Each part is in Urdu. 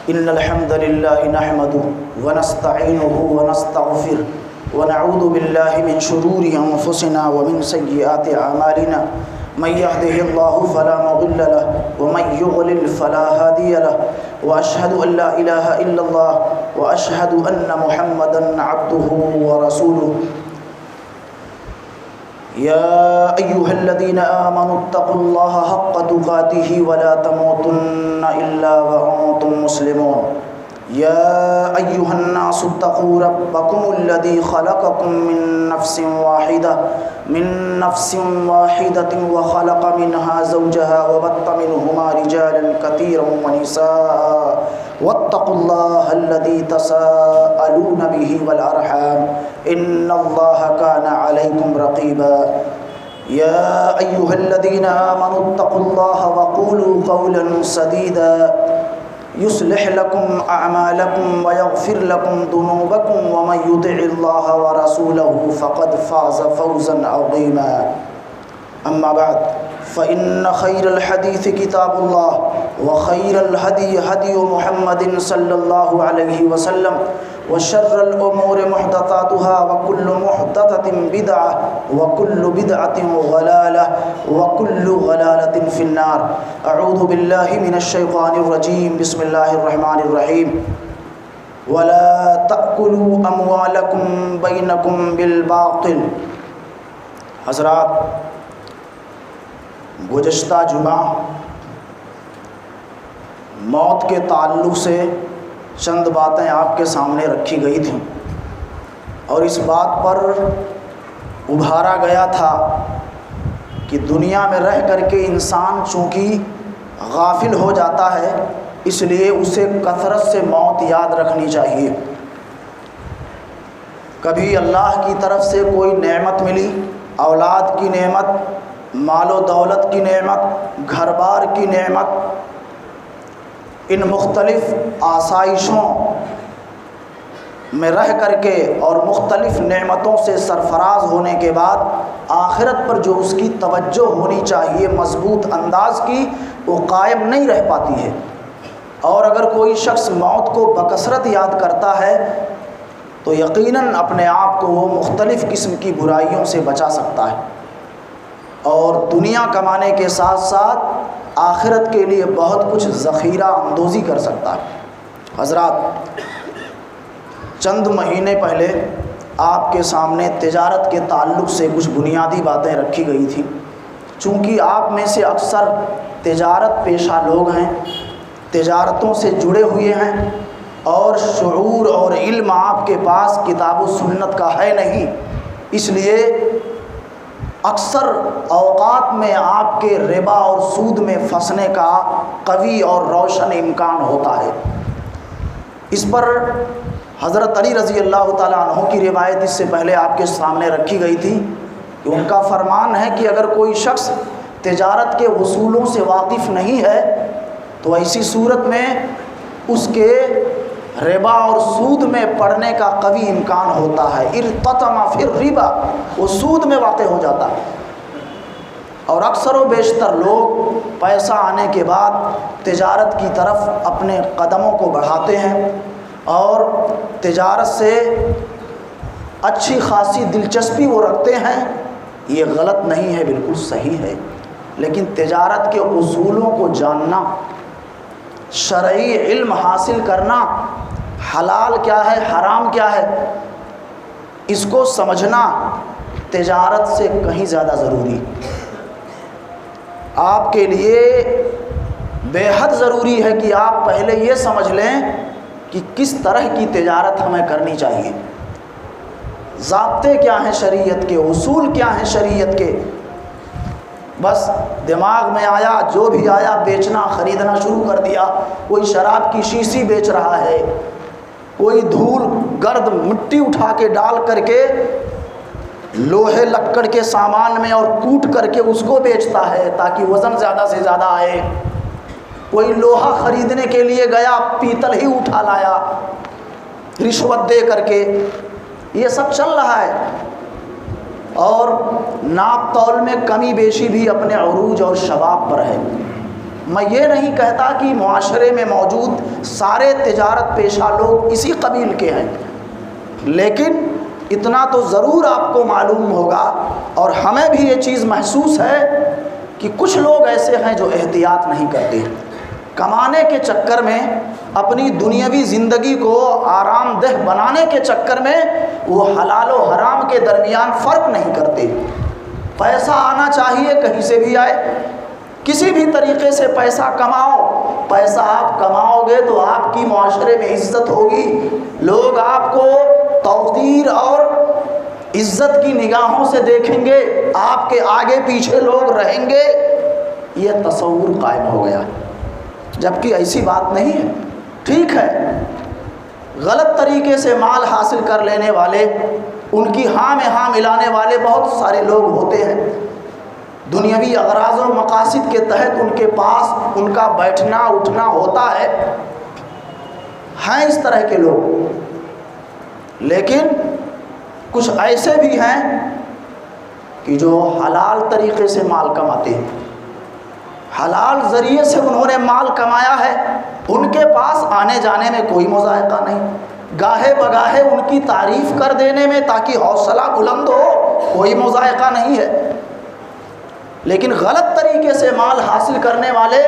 إن الحمد لله نحمده ونستعينه ونستغفره ونعوذ بالله من شرور أنفسنا ومن سيئات أعمالنا من يهده الله فلا مضل له ومن يضلل فلا هادي له وأشهد أن لا إله إلا الله وأشهد أن محمدا عبده ورسوله يا أيها الذين آمنوا اتقوا الله حق تقاته ولا تموتن إلا وأنتم مسلمون يا أيها الناس اتقوا ربكم الذي خلقكم من نفس واحدة وخلق منها زوجها وبث منهما رجالا كثيرا ونساء واتقوا الله الذي تساءلون به والأرحام إن الله كان عليكم رقيبا يا أيها الذين آمنوا اتقوا الله وقولوا قولا سديدا يصلح لكم أعمالكم ويغفر لكم ذنوبكم ومن يطع الله ورسوله فقد فاز فوزا عظيما أما بعد فإن خير الحديث كتاب الله وخير الهدي هدي محمد صلى الله عليه وسلم وشر الأمور محدثاتها وكل محدثة بدعة وكل بدعة ضلالة وكل ضلالة في النار أعوذ بالله من الشيطان الرجيم بسم الله الرحمن الرحيم ولا تأكلوا أموالكم بينكم بالباطل. حضرات، گزشتہ جمعہ موت کے تعلق سے چند باتیں آپ کے سامنے رکھی گئی تھیں اور اس بات پر ابھارا گیا تھا کہ دنیا میں رہ کر کے انسان چونکہ غافل ہو جاتا ہے اس لیے اسے کثرت سے موت یاد رکھنی چاہیے. کبھی اللہ کی طرف سے کوئی نعمت ملی، اولاد کی نعمت، مال و دولت کی نعمت، گھر بار کی نعمت، ان مختلف آسائشوں میں رہ کر کے اور مختلف نعمتوں سے سرفراز ہونے کے بعد آخرت پر جو اس کی توجہ ہونی چاہیے مضبوط انداز کی، وہ قائم نہیں رہ پاتی ہے. اور اگر کوئی شخص موت کو بکثرت یاد کرتا ہے تو یقیناً اپنے آپ کو وہ مختلف قسم کی برائیوں سے بچا سکتا ہے اور دنیا کمانے کے ساتھ ساتھ آخرت کے لیے بہت کچھ ذخیرہ اندوزی کر سکتا ہے. حضرات، چند مہینے پہلے آپ کے سامنے تجارت کے تعلق سے کچھ بنیادی باتیں رکھی گئی تھیں. چونکہ آپ میں سے اکثر تجارت پیشہ لوگ ہیں، تجارتوں سے جڑے ہوئے ہیں اور شعور اور علم آپ کے پاس کتاب و سنت کا ہے نہیں، اس لیے اکثر اوقات میں آپ کے ربا اور سود میں پھنسنے کا قوی اور روشن امکان ہوتا ہے. اس پر حضرت علی رضی اللہ تعالیٰ عنہ کی روایت اس سے پہلے آپ کے سامنے رکھی گئی تھی کہ ان کا فرمان ہے کہ اگر کوئی شخص تجارت کے اصولوں سے واقف نہیں ہے تو ایسی صورت میں اس کے ربا اور سود میں پڑنے کا قوی امکان ہوتا ہے. ارتطم فی الربا، وہ سود میں واقع ہو جاتا ہے. اور اکثر و بیشتر لوگ پیسہ آنے کے بعد تجارت کی طرف اپنے قدموں کو بڑھاتے ہیں اور تجارت سے اچھی خاصی دلچسپی وہ رکھتے ہیں. یہ غلط نہیں ہے، بالکل صحیح ہے، لیکن تجارت کے اصولوں کو جاننا، شرعی علم حاصل کرنا، حلال کیا ہے حرام کیا ہے، اس کو سمجھنا تجارت سے کہیں زیادہ ضروری، آپ کے لیے بے حد ضروری ہے کہ آپ پہلے یہ سمجھ لیں کہ کس طرح کی تجارت ہمیں کرنی چاہیے، ضابطے کیا ہیں شریعت کے، اصول کیا ہیں شریعت کے. بس دماغ میں آیا، جو بھی آیا بیچنا خریدنا شروع کر دیا. کوئی شراب کی شیشی بیچ رہا ہے، کوئی دھول گرد مٹی اٹھا کے ڈال کر کے لوہے لکڑ کے سامان میں اور کوٹ کر کے اس کو بیچتا ہے تاکہ وزن زیادہ سے زیادہ آئے. کوئی لوہا خریدنے کے لیے گیا، پیتل ہی اٹھا لایا رشوت دے کر کے. یہ سب چل رہا ہے اور ناپ تول میں کمی بیشی بھی اپنے عروج اور شباب پر ہے. میں یہ نہیں کہتا کہ معاشرے میں موجود سارے تجارت پیشہ لوگ اسی قبیل کے ہیں، لیکن اتنا تو ضرور آپ کو معلوم ہوگا اور ہمیں بھی یہ چیز محسوس ہے کہ کچھ لوگ ایسے ہیں جو احتیاط نہیں کرتے، کمانے کے چکر میں، اپنی دنیاوی زندگی کو آرام دہ بنانے کے چکر میں وہ حلال و حرام کے درمیان فرق نہیں کرتے۔ پیسہ آنا چاہیے، کہیں سے بھی آئے، کسی بھی طریقے سے پیسہ کماؤ، پیسہ آپ کماؤ گے تو آپ کی معاشرے میں عزت ہوگی، لوگ آپ کو توقیر اور عزت کی نگاہوں سے دیکھیں گے، آپ کے آگے پیچھے لوگ رہیں گے، یہ تصور قائم ہو گیا، جبکہ ایسی بات نہیں ہے۔ ٹھیک ہے، غلط طریقے سے مال حاصل کر لینے والے، ان کی ہاں میں ہاں ملانے والے بہت سارے لوگ ہوتے ہیں، دنیاوی اغراض و مقاصد کے تحت ان کے پاس ان کا بیٹھنا اٹھنا ہوتا ہے، ہیں اس طرح کے لوگ، لیکن کچھ ایسے بھی ہیں کہ جو حلال طریقے سے مال کماتے ہیں، حلال ذریعے سے انہوں نے مال کمایا ہے، ان کے پاس آنے جانے میں کوئی مذائقہ نہیں، گاہے بگاہے ان کی تعریف کر دینے میں تاکہ حوصلہ بلند ہو کوئی مذائقہ نہیں ہے، لیکن غلط طریقے سے مال حاصل کرنے والے،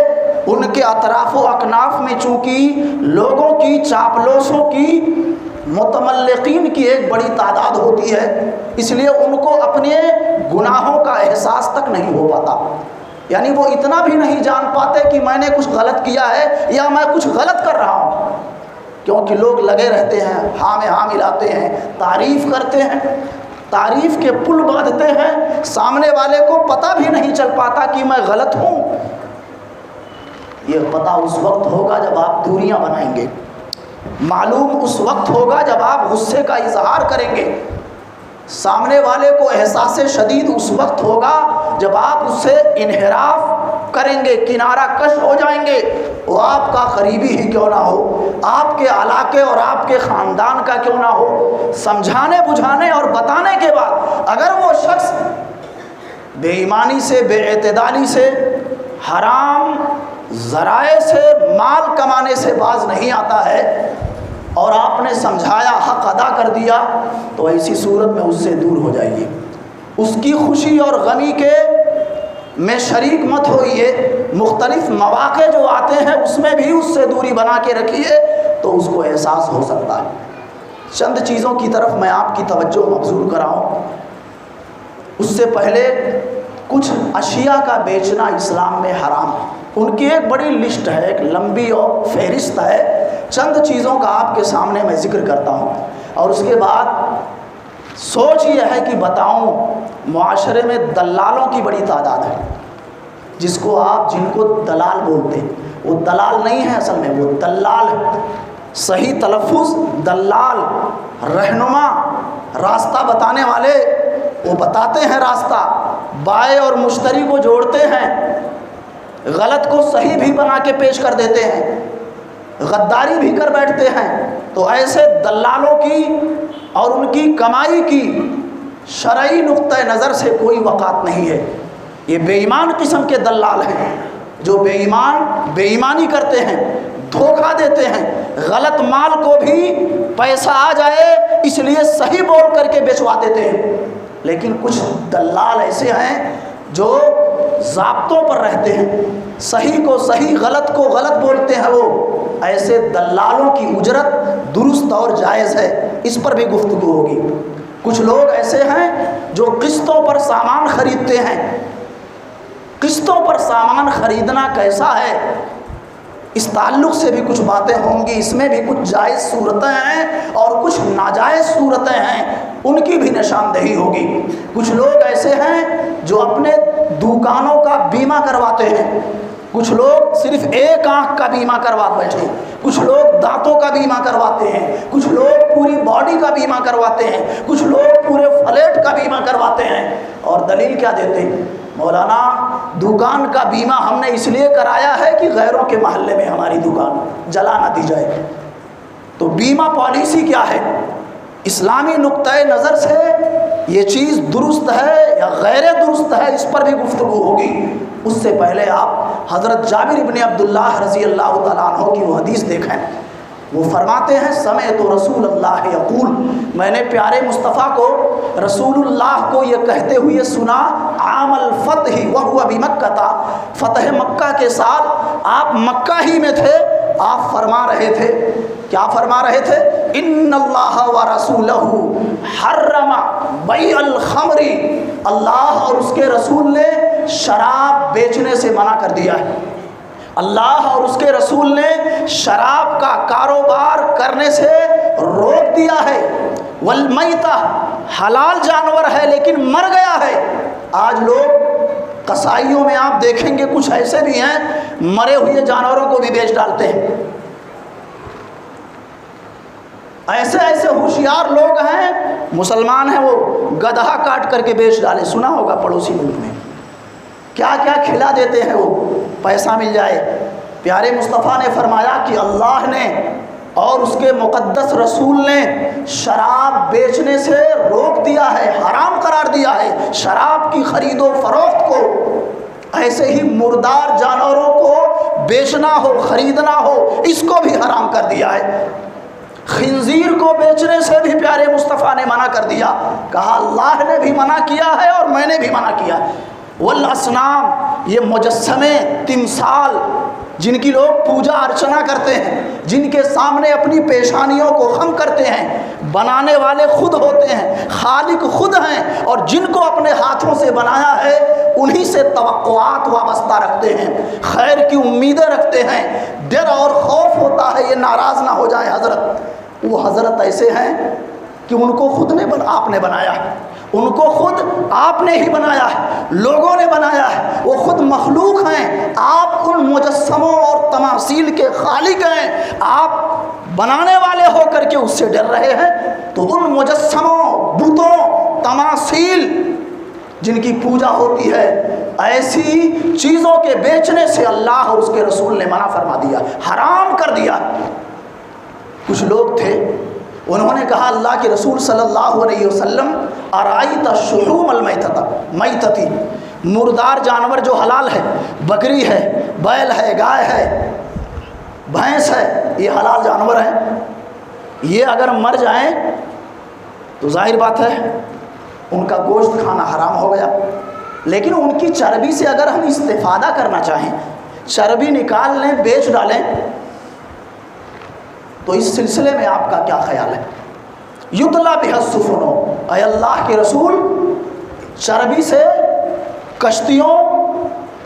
ان کے اطراف و اکناف میں چونکہ لوگوں کی چاپلوسوں کی متملقین کی ایک بڑی تعداد ہوتی ہے، اس لیے ان کو اپنے گناہوں کا احساس تک نہیں ہو پاتا، یعنی وہ اتنا بھی نہیں جان پاتے کہ میں نے کچھ غلط کیا ہے یا میں کچھ غلط کر رہا ہوں، کیونکہ لوگ لگے رہتے ہیں، ہاں میں ہاں ملاتے ہیں، تعریف کرتے ہیں، تعریف کے پل باندھتے ہیں، سامنے والے کو پتہ بھی نہیں چل پاتا کہ میں غلط ہوں۔ یہ پتہ اس وقت ہوگا جب آپ دوریاں بنائیں گے، معلوم اس وقت ہوگا جب آپ غصے کا اظہار کریں گے، سامنے والے کو احساس شدید اس وقت ہوگا جب آپ اس سے انحراف کریں گے، کنارہ کش ہو جائیں گے، وہ آپ کا قریبی ہی کیوں نہ ہو، آپ کے علاقے اور آپ کے خاندان کا کیوں نہ ہو، سمجھانے بجھانے اور بتانے کے بعد اگر وہ شخص بے ایمانی سے، بے اعتدالی سے، حرام ذرائع سے مال کمانے سے باز نہیں آتا ہے اور آپ نے سمجھایا، حق ادا کر دیا، تو ایسی صورت میں اس سے دور ہو جائیے، اس کی خوشی اور غمی کے میں شریک مت ہوئیے، مختلف مواقع جو آتے ہیں اس میں بھی اس سے دوری بنا کے رکھیے تو اس کو احساس ہو سکتا ہے۔ چند چیزوں کی طرف میں آپ کی توجہ مبذول کراؤں، اس سے پہلے کچھ اشیاء کا بیچنا اسلام میں حرام ہے، ان کی ایک بڑی لسٹ ہے، ایک لمبی اور فہرست ہے، چند چیزوں کا آپ کے سامنے میں ذکر کرتا ہوں اور اس کے بعد سوچ یہ ہے کہ بتاؤں، معاشرے میں دلالوں کی بڑی تعداد ہے، جس کو آپ، جن کو دلال بولتے ہیں، وہ دلال نہیں ہے اصل میں، وہ دلال ہے، صحیح تلفظ دلال، رہنما، راستہ بتانے والے، وہ بتاتے ہیں راستہ، بائع اور مشتری کو جوڑتے ہیں، غلط کو صحیح بھی بنا کے پیش کر دیتے ہیں، غداری بھی کر بیٹھتے ہیں، تو ایسے دلالوں کی اور ان کی کمائی کی شرعی نقطۂ نظر سے کوئی وقعت نہیں ہے، یہ بے ایمان قسم کے دلال ہیں، جو بے ایمانی کرتے ہیں، دھوکہ دیتے ہیں، غلط مال کو بھی پیسہ آ جائے اس لیے صحیح بول کر کے بیچوا دیتے ہیں، لیکن کچھ دلال ایسے ہیں جو ضابطوں پر رہتے ہیں، صحیح کو صحیح، غلط کو غلط بولتے ہیں، وہ ایسے دلالوں کی اجرت درست اور جائز ہے، اس پر بھی گفتگو ہوگی۔ کچھ لوگ ایسے ہیں جو قسطوں پر سامان خریدتے ہیں، قسطوں پر سامان خریدنا کیسا ہے، اس تعلق سے بھی کچھ باتیں ہوں گی، اس میں بھی کچھ جائز صورتیں ہیں اور کچھ ناجائز صورتیں ہیں، ان کی بھی نشاندہی ہوگی۔ کچھ لوگ ایسے ہیں جو اپنے دکانوں کا بیمہ کرواتے ہیں، کچھ لوگ صرف ایک آنکھ کا بیمہ کروا بیٹھے، کچھ لوگ دانتوں کا بیمہ کرواتے ہیں، کچھ لوگ پوری باڈی کا بیمہ کرواتے ہیں، کچھ لوگ پورے فلیٹ کا بیمہ کرواتے ہیں، اور دلیل کیا دیتے ہیں؟ مولانا دکان کا بیمہ ہم نے اس لیے کرایا ہے کہ غیروں کے محلے میں ہماری دکان جلا نہ دی جائے۔ تو بیمہ پالیسی کیا ہے؟ اسلامی نقطۂ نظر سے یہ چیز درست ہے یا غیر درست ہے، اس پر بھی گفتگو ہوگی۔ اس سے پہلے آپ حضرت جابر ابن عبداللہ رضی اللہ تعالیٰ عنہ کی وہ حدیث دیکھیں۔ وہ فرماتے ہیں سمعت رسول اللہ یقول، میں نے پیارے مصطفیٰ کو رسول اللہ کو یہ کہتے ہوئے سنا، عام الفتح وہو بمکہ، فتح مکہ کے سال آپ مکہ ہی میں تھے، آپ فرما رہے تھے، کیا فرما رہے تھے؟ ان اللہ ورسولہ حرم بیع الخمر، اللہ اور اس کے رسول نے شراب بیچنے سے منع کر دیا ہے، اللہ اور اس کے رسول نے شراب کا کاروبار کرنے سے روک دیا ہے۔ والمیتہ، حلال جانور ہے لیکن مر گیا ہے۔ آج لوگ قصائیوں میں آپ دیکھیں گے کچھ ایسے بھی ہیں مرے ہوئے جانوروں کو بھی بیچ ڈالتے ہیں۔ ایسے ایسے ہوشیار لوگ ہیں، مسلمان ہیں، وہ گدھا کاٹ کر کے بیچ ڈالے، سنا ہوگا پڑوسی ملک میں، کیا کیا کھلا دیتے ہیں وہ پیسہ مل جائے۔ پیارے مصطفیٰ نے فرمایا کہ اللہ نے اور اس کے مقدس رسول نے شراب بیچنے سے روک دیا ہے، حرام قرار دیا ہے شراب کی خرید و فروخت کو۔ ایسے ہی مردار جانوروں کو بیچنا ہو، خریدنا ہو، اس کو بھی حرام کر دیا ہے۔ خنزیر کو بیچنے سے بھی پیارے مصطفیٰ نے منع کر دیا، کہا اللہ نے بھی منع کیا ہے اور میں نے بھی منع کیا ہے۔ والاصنام، یہ مجسمے، تمثال جن کی لوگ پوجا ارچنا کرتے ہیں، جن کے سامنے اپنی پیشانیوں کو خم کرتے ہیں، بنانے والے خود ہوتے ہیں، خالق خود ہیں، اور جن کو اپنے ہاتھوں سے بنایا ہے انہی سے توقعات وابستہ رکھتے ہیں، خیر کی امیدیں رکھتے ہیں، ڈر اور خوف ہوتا ہے یہ ناراض نہ ہو جائے حضرت۔ وہ حضرت ایسے ہیں کہ ان کو خود نے آپ نے بنایا ہے، ان کو خود آپ نے ہی بنایا ہے، لوگوں نے بنایا ہے، وہ خود مخلوق ہیں، آپ ان مجسموں اور تماثیل کے خالق ہیں، آپ بنانے والے ہو کر کے اس سے ڈر رہے ہیں۔ تو ان مجسموں، بتوں، تماثیل جن کی پوجا ہوتی ہے، ایسی چیزوں کے بیچنے سے اللہ اور اس کے رسول نے منع فرما دیا، حرام کر دیا۔ کچھ لوگ تھے، انہوں نے کہا اللہ کے رسول صلی اللہ علیہ وسلم ارائیت شحوم المیتتی، مردار جانور جو حلال ہے، بکری ہے، بیل ہے، گائے ہے، بھینس ہے، یہ حلال جانور ہیں، یہ اگر مر جائیں تو ظاہر بات ہے ان کا گوشت کھانا حرام ہو گیا، لیکن ان کی چربی سے اگر ہم استفادہ کرنا چاہیں، چربی نکال لیں، بیچ ڈالیں، تو اس سلسلے میں آپ کا کیا خیال ہے؟ یطلا بها السفن، اے اللہ کے رسول، چربی سے کشتیوں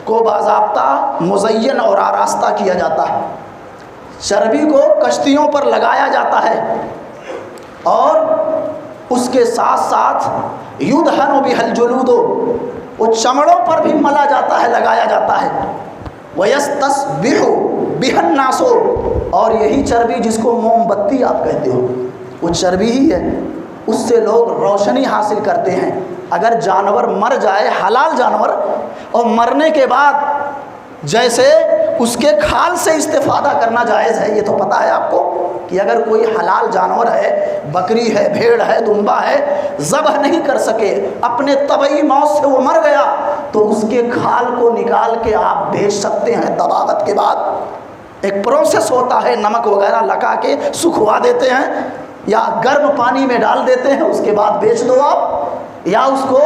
کو باضابطہ مزین اور آراستہ کیا جاتا ہے، چربی کو کشتیوں پر لگایا جاتا ہے، اور اس کے ساتھ ساتھ یدہن بها الجلود، وہ چمڑوں پر بھی ملا جاتا ہے، لگایا جاتا ہے، ویستسبح بها الناس، اور یہی چربی جس کو موم بتی آپ کہتے ہو، وہ چربی ہی ہے، اس سے لوگ روشنی حاصل کرتے ہیں۔ اگر جانور مر جائے، حلال جانور، اور مرنے کے بعد جیسے اس کے کھال سے استفادہ کرنا جائز ہے، یہ تو پتہ ہے آپ کو کہ اگر کوئی حلال جانور ہے، بکری ہے، بھیڑ ہے، دمبا ہے، ذبح نہیں کر سکے، اپنے طبعی موت سے وہ مر گیا، تو اس کے کھال کو نکال کے آپ بیچ سکتے ہیں۔ دباغت کے بعد ایک پروسیس ہوتا ہے، نمک وغیرہ لگا کے سکھوا دیتے ہیں یا گرم پانی میں ڈال دیتے ہیں، اس کے بعد بیچ دو آپ، یا اس کو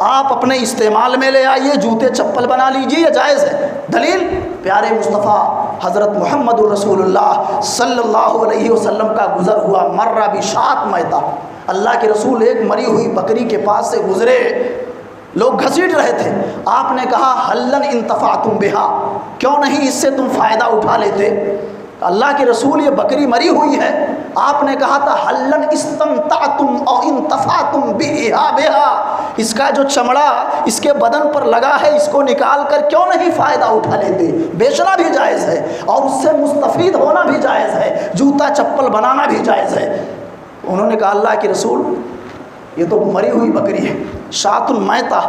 آپ اپنے استعمال میں لے آئیے، جوتے چپل بنا لیجیے، یہ جائز ہے۔ دلیل پیارے مصطفیٰ حضرت محمد رسول اللہ صلی اللہ علیہ وسلم کا گزر ہوا، مرہ بشات میتہ، اللہ کے رسول ایک مری ہوئی بکری کے پاس سے گزرے، لوگ گھسیٹ رہے تھے، آپ نے کہا حلن انتفعتم بہا، کیوں نہیں اس سے تم فائدہ اٹھا لیتے؟ اللہ کے رسول یہ بکری مری ہوئی ہے، آپ نے کہا تھا حلن استمتعتم او انتفعتم بہا، اس کا جو چمڑا اس کے بدن پر لگا ہے، اس کو نکال کر کیوں نہیں فائدہ اٹھا لیتے؟ بیچنا بھی جائز ہے اور اس سے مستفید ہونا بھی جائز ہے، جوتا چپل بنانا بھی جائز ہے۔ انہوں نے کہا اللہ کے رسول یہ تو مری ہوئی بکری ہے، شاۃ المیتہ،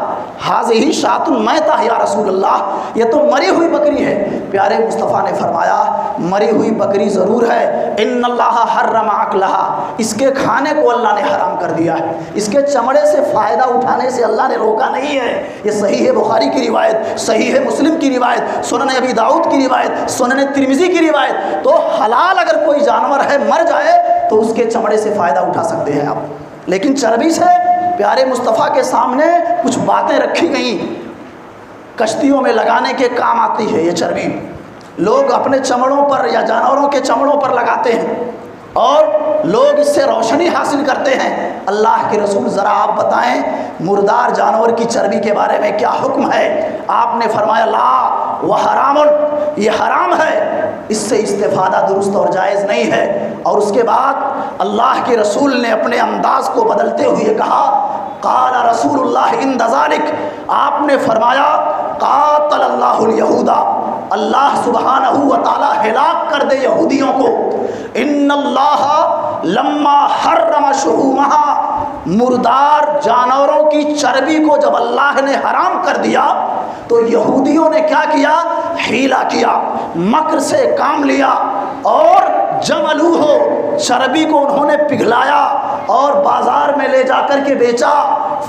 حاضی شاۃ المیتہ یا رسول اللہ، یہ تو مری ہوئی بکری ہے۔ پیارے مصطفیٰ نے فرمایا مری ہوئی بکری ضرور ہے، ان اللہ حرم اکلھا، اس کے کھانے کو اللہ نے حرام کر دیا ہے، اس کے چمڑے سے فائدہ اٹھانے سے اللہ نے روکا نہیں ہے۔ یہ صحیح ہے بخاری کی روایت، صحیح ہے مسلم کی روایت، سنن ابی داؤد کی روایت، سنن ترمذی کی روایت۔ تو حلال اگر کوئی جانور ہے مر جائے تو اس کے چمڑے سے فائدہ اٹھا سکتے ہیں آپ، لیکن چربی سے پیارے مصطفیٰ کے سامنے کچھ باتیں رکھی گئیں، کشتیوں میں لگانے کے کام آتی ہے یہ چربی، لوگ اپنے چمڑوں پر یا جانوروں کے چمڑوں پر لگاتے ہیں اور لوگ اس سے روشنی حاصل کرتے ہیں۔ اللہ کے رسول ذرا آپ بتائیں مردار جانور کی چربی کے بارے میں کیا حکم ہے؟ آپ نے فرمایا لا وہ حرام، یہ حرام ہے، اس سے استفادہ درست اور جائز نہیں ہے۔ اور اس کے بعد اللہ کے رسول نے اپنے انداز کو بدلتے ہوئے کہا قال رسول اللہ عند ذلک، آپ نے فرمایا قاتل اللہ الیہودا، اللہ سبحانہ و تعالی ہلاک کر دے یہودیوں کو، ان اللہ لما حرم شحومہا، مردار جانوروں کی چربی کو جب اللہ نے حرام کر دیا تو یہودیوں نے کیا کیا؟ حیلہ کیا، مکر سے کام لیا اور جملو ہو، چربی کو انہوں نے پگھلایا اور بازار میں لے جا کر کے بیچا،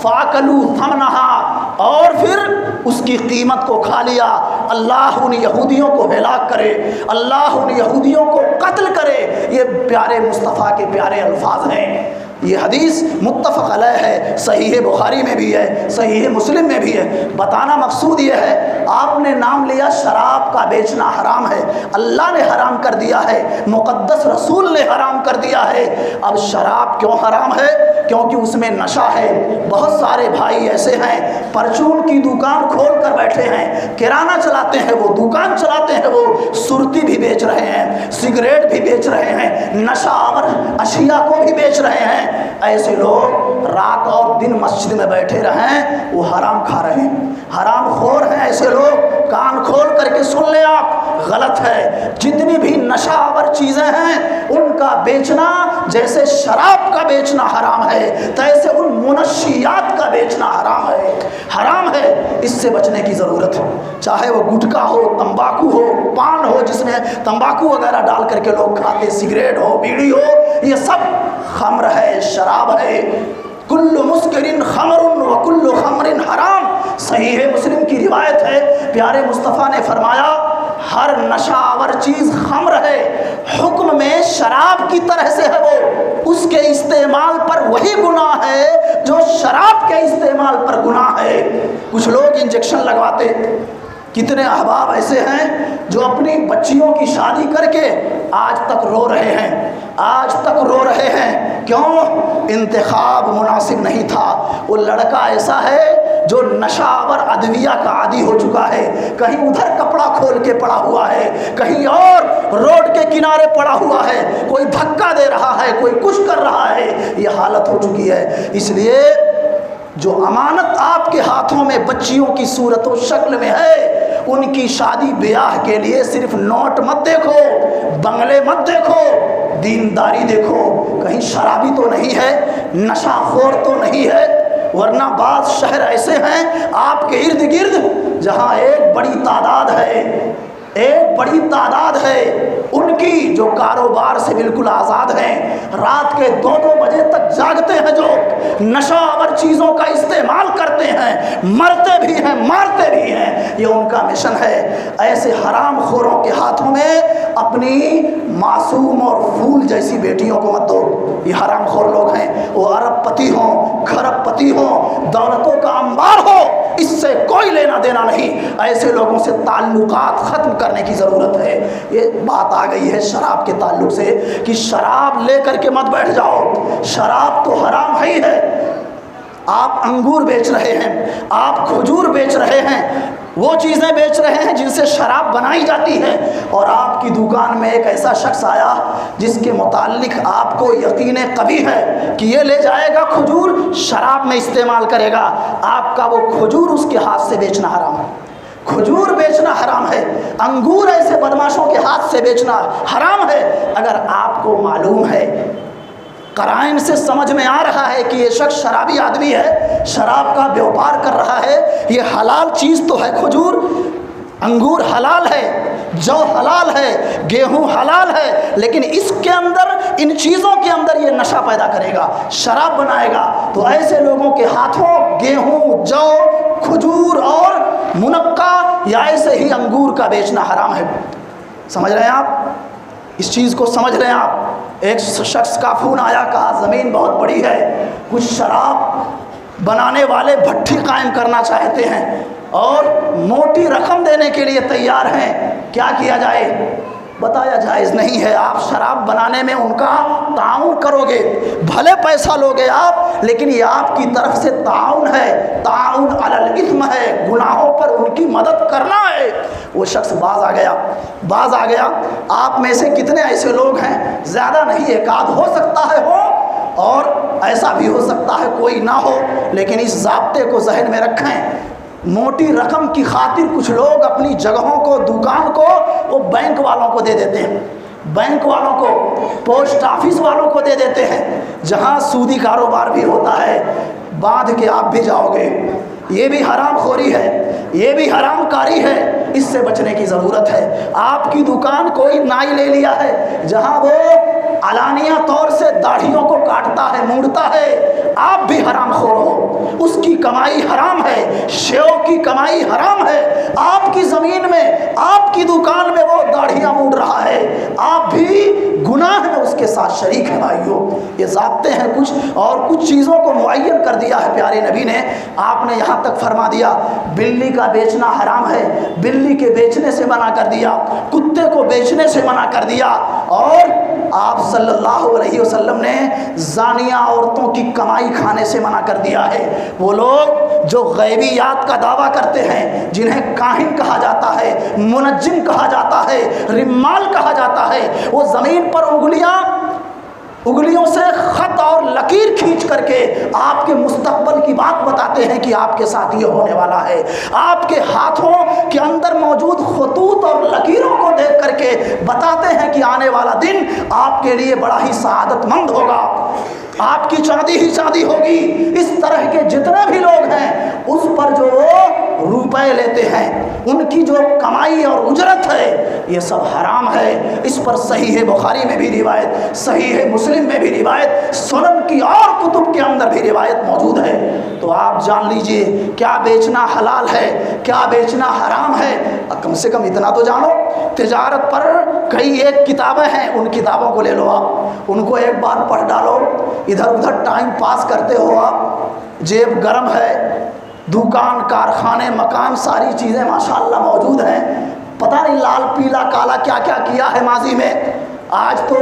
فاکلو ثمنہا، اور پھر اس کی قیمت کو کھا لیا۔ اللہ ان یہودیوں کو ہلاک کرے، اللہ ان یہودیوں کو قتل کرے، یہ پیارے مصطفیٰ کے پیارے الفاظ ہیں۔ یہ حدیث متفق علیہ ہے، صحیح بخاری میں بھی ہے، صحیح مسلم میں بھی ہے۔ بتانا مقصود یہ ہے آپ نے نام لیا شراب کا بیچنا حرام ہے، اللہ نے حرام کر دیا ہے، مقدس رسول نے حرام کر دیا ہے۔ اب شراب کیوں حرام ہے؟ کیونکہ اس میں نشہ ہے۔ بہت سارے بھائی ایسے ہیں پرچون کی دکان کھول کر بیٹھے ہیں، کرانہ چلاتے ہیں، وہ دکان چلاتے ہیں، وہ سرتی بھی بیچ رہے ہیں، سگریٹ بھی بیچ رہے ہیں، نشہ آور اشیاء کو بھی بیچ رہے ہیں۔ ایسے لوگ رات اور دن مسجد میں بیٹھے رہیں، وہ حرام کھا رہے ہیں، حرام خور ہیں ایسے لوگ۔ کان کھول کر کے سن لیں آپ، غلط ہے۔ جتنی بھی نشہ آور چیزیں ہیں ان کا بیچنا جیسے شراب کا بیچنا حرام ہے، تیسے ان منشیات کا بیچنا حرام ہے، حرام ہے۔ اس سے بچنے کی ضرورت ہے، چاہے وہ گٹکا ہو، تمباکو ہو، پان ہو جس میں تمباکو وغیرہ ڈال کر کے لوگ کھاتے، سگریٹ ہو، بیڑی ہو، یہ سب خمر ہے، شراب ہے۔ کل مسکر خمر وکل خمر حرام، صحیح مسلم کی روایت ہے۔ پیارے مصطفیٰ نے فرمایا ہر نشہ آور چیز خمر ہے، حکم میں شراب کی طرح سے ہے، وہ اس کے استعمال پر وہی گناہ ہے جو شراب کے استعمال پر گناہ ہے۔ کچھ لوگ انجیکشن لگواتے، کتنے احباب ایسے ہیں جو اپنی بچیوں کی شادی کر کے آج تک رو رہے ہیں، آج تک رو رہے ہیں۔ کیوں؟ انتخاب مناسب نہیں تھا۔ وہ لڑکا ایسا ہے جو نشہ آور ادویہ کا عادی ہو چکا ہے، کہیں ادھر کپڑا کھول کے پڑا ہوا ہے، کہیں اور روڈ کے کنارے پڑا ہوا ہے، کوئی دھکا دے رہا ہے، کوئی کچھ کر رہا ہے، یہ حالت ہو چکی ہے۔ اس لیے جو امانت آپ کے ہاتھوں میں بچیوں کی صورت و شکل میں ہے، ان کی شادی بیاہ کے لیے صرف نوٹ مت دیکھو، بنگلے مت دیکھو، دینداری دیکھو، کہیں شرابی تو نہیں ہے، نشہ خور تو نہیں ہے۔ ورنہ بعض شہر ایسے ہیں آپ کے ارد گرد جہاں ایک بڑی تعداد ہے ان کی جو کاروبار سے بالکل آزاد ہیں، رات کے 2-2 بجے تک جاگتے ہیں، جو نشہ آور چیزوں کا استعمال کرتے ہیں، مرتے بھی ہیں، مارتے بھی ہیں، یہ ان کا مشن ہے۔ ایسے حرام خوروں کے ہاتھوں میں اپنی معصوم اور پھول جیسی بیٹیوں کو مت دو۔ یہ حرام خور لوگ ہیں، وہ ارب پتی ہوں، کھرب پتی ہوں، دولتوں کا انبار ہو، اس سے کوئی لینا دینا نہیں۔ ایسے لوگوں سے تعلقات ختم کرنے کی ضرورت ہے۔ یہ بات آ گئی ہے شراب کے تعلق سے کہ شراب لے کر کے مت بیٹھ جاؤ، شراب تو حرام ہے ہی ہے۔ آپ انگور بیچ رہے ہیں، آپ کھجور بیچ رہے ہیں، وہ چیزیں بیچ رہے ہیں جن سے شراب بنائی جاتی ہے، اور آپ کی دکان میں ایک ایسا شخص آیا جس کے متعلق آپ کو یقین قوی ہے کہ یہ لے جائے گا کھجور شراب میں استعمال کرے گا، آپ کا وہ کھجور اس کے ہاتھ سے بیچنا حرام ہے، کھجور بیچنا حرام ہے، انگور ایسے بدماشوں کے ہاتھ سے بیچنا حرام ہے۔ اگر آپ کو معلوم ہے قرائن سے سمجھ میں آ رہا ہے کہ یہ شخص شرابی آدمی ہے، شراب کا بیوپار کر رہا ہے، یہ حلال چیز تو ہے، کھجور انگور حلال ہے، جو حلال ہے، گیہوں حلال ہے، لیکن اس کے اندر، ان چیزوں کے اندر یہ نشہ پیدا کرے گا، شراب بنائے گا، تو ایسے لوگوں کے ہاتھوں گیہوں، جو، کھجور اور منقع یا ایسے ہی انگور کا بیچنا حرام ہے۔ سمجھ رہے ہیں آپ؟ اس چیز کو سمجھ رہے ہیں آپ؟ ایک شخص کا فون آیا، کہا زمین بہت بڑی ہے، کچھ شراب بنانے والے بھٹی قائم کرنا چاہتے ہیں اور موٹی رقم دینے کے لیے تیار ہیں، کیا کیا جائے؟ بتایا جائز نہیں ہے، آپ شراب بنانے میں ان کا تعاون کرو گے، بھلے پیسہ لوگے آپ، لیکن یہ آپ کی طرف سے تعاون ہے، تعاون علی الاثم ہے، گناہوں پر ان کی مدد کرنا ہے۔ وہ شخص باز آ گیا۔ آپ میں سے کتنے ایسے لوگ ہیں؟ زیادہ نہیں، ایک آدھ ہو سکتا ہے ہو، اور ایسا بھی ہو سکتا ہے کوئی نہ ہو، لیکن اس ضابطے کو ذہن میں رکھیں، موٹی رقم کی خاطر کچھ لوگ اپنی جگہوں کو، دکان کو وہ بینک والوں کو دے دیتے ہیں، بینک والوں کو، پوسٹ آفس والوں کو دے دیتے ہیں، جہاں سودی کاروبار بھی ہوتا ہے، باندھ کے آپ بھی جاؤ گے۔ یہ بھی حرام خوری ہے، یہ بھی حرام کاری ہے، اس سے بچنے کی ضرورت ہے۔ آپ کی دکان کوئی نائی لے لیا ہے، جہاں وہ علانیہ طور سے داڑھیوں کو کاٹتا ہے، مونڈتا ہے، آپ بھی حرام خور ہو، اس کی کمائی حرام ہے، شیو کی کمائی حرام ہے، آپ کی زمین میں، آپ کی دکان میں وہ داڑھیاں مونڈ رہا ہے، آپ بھی گناہ میں اس کے ساتھ شریک ہیں۔ بھائیو، یہ ضابطے ہیں کچھ، اور کچھ چیزوں کو معین کر دیا ہے پیارے نبی نے۔ آپ نے یہاں تک فرما دیا بلی کا بیچنا حرام ہے، بلی کے بیچنے سے منع کر دیا، کتے کو بیچنے سے منع کر دیا، اور آپ صلی اللہ علیہ وسلم نے زانیہ عورتوں کی کمائی کھانے سے منع کر دیا ہے۔ وہ لوگ جو غیبیات کا دعویٰ کرتے ہیں، جنہیں کاہن کہا جاتا ہے، منجم کہا جاتا ہے، رمال کہا جاتا ہے، وہ زمین پر انگلیوں سے خط اور لکیر کھینچ کر کے آپ کے مستقبل کی بات بتاتے ہیں کہ آپ کے ساتھ یہ ہونے والا ہے، آپ کے ہاتھوں کے اندر موجود خطوط اور لکیروں کو دیکھ کر کے بتاتے ہیں کہ آنے والا دن آپ کے لیے بڑا ہی سعادت مند ہوگا، آپ کی چاندی ہی چاندی ہوگی۔ اس طرح کے جتنے بھی لوگ ہیں، اس پر جو روپے لیتے ہیں، ان کی جو کمائی اور اجرت ہے، یہ سب حرام ہے۔ اس پر صحیح بخاری میں بھی روایت، صحیح مسلم میں بھی روایت، سنن کی اور کتب کے اندر بھی روایت موجود ہے۔ تو آپ جان لیجئے کیا بیچنا حلال ہے، کیا بیچنا حرام ہے۔ کم سے کم اتنا تو جانو، تجارت پر کئی ایک کتابیں ہیں، ان کتابوں کو لے لو، آپ ان کو ایک بار پڑھ ڈالو، ادھر ادھر ٹائم پاس کرتے ہو آپ، جیب گرم ہے، دکان، کارخانے، مکان، ساری چیزیں ماشاءاللہ موجود ہیں، پتہ نہیں لال پیلا کالا کیا کیا کیا ہے ماضی میں، آج تو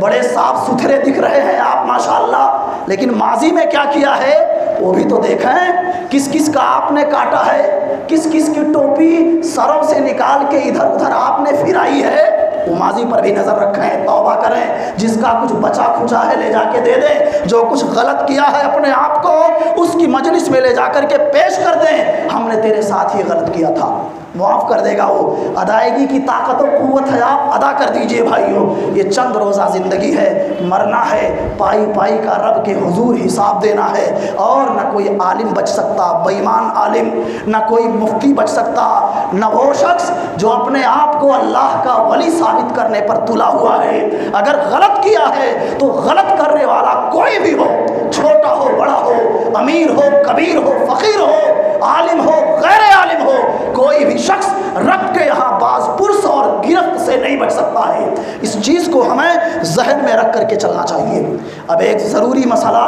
بڑے صاف ستھرے دکھ رہے ہیں آپ ماشاءاللہ، لیکن ماضی میں کیا کیا ہے وہ بھی تو دیکھیں، کس کس کا آپ نے کاٹا ہے، کس کس کی ٹوپی سروں سے نکال کے ادھر ادھر آپ نے پھرائی ہے، وہ ماضی پر بھی نظر رکھیں، توبہ کریں، جس کا کچھ بچا کھچا ہے لے جا کے دے دیں، جو کچھ غلط کیا ہے اپنے آپ کو اس کی مجلس میں لے جا کر کے پیش کر دیں، ہم نے تیرے ساتھ ہی غلط کیا تھا، معاف کر دے گا وہ، ادائیگی کی طاقت و قوت ہے، آپ ادا کر دیجئے بھائیو، یہ چند روزہ زندگی ہے، مرنا ہے، پائی پائی کا رب کے حضور حساب دینا ہے، اور نہ کوئی عالم بچ سکتا، بے ایمان عالم، نہ کوئی مفتی بچ سکتا، نہ وہ شخص جو اپنے آپ کو اللہ کا ولی ثابت کرنے پر تلا ہوا ہے، اگر غلط کیا ہے تو غلط کرنے والا کوئی بھی ہو، چھوٹا ہو بڑا ہو، امیر ہو کبیر ہو فقیر ہو، عالم ہو غیر عالم ہو، کوئی بھی شخص رب کے یہاں باز پرس اور گرفت سے نہیں بچ سکتا ہے۔ اس چیز کو ہمیں ذہن میں رکھ کر کے چلنا چاہیے۔ اب ایک ضروری مسئلہ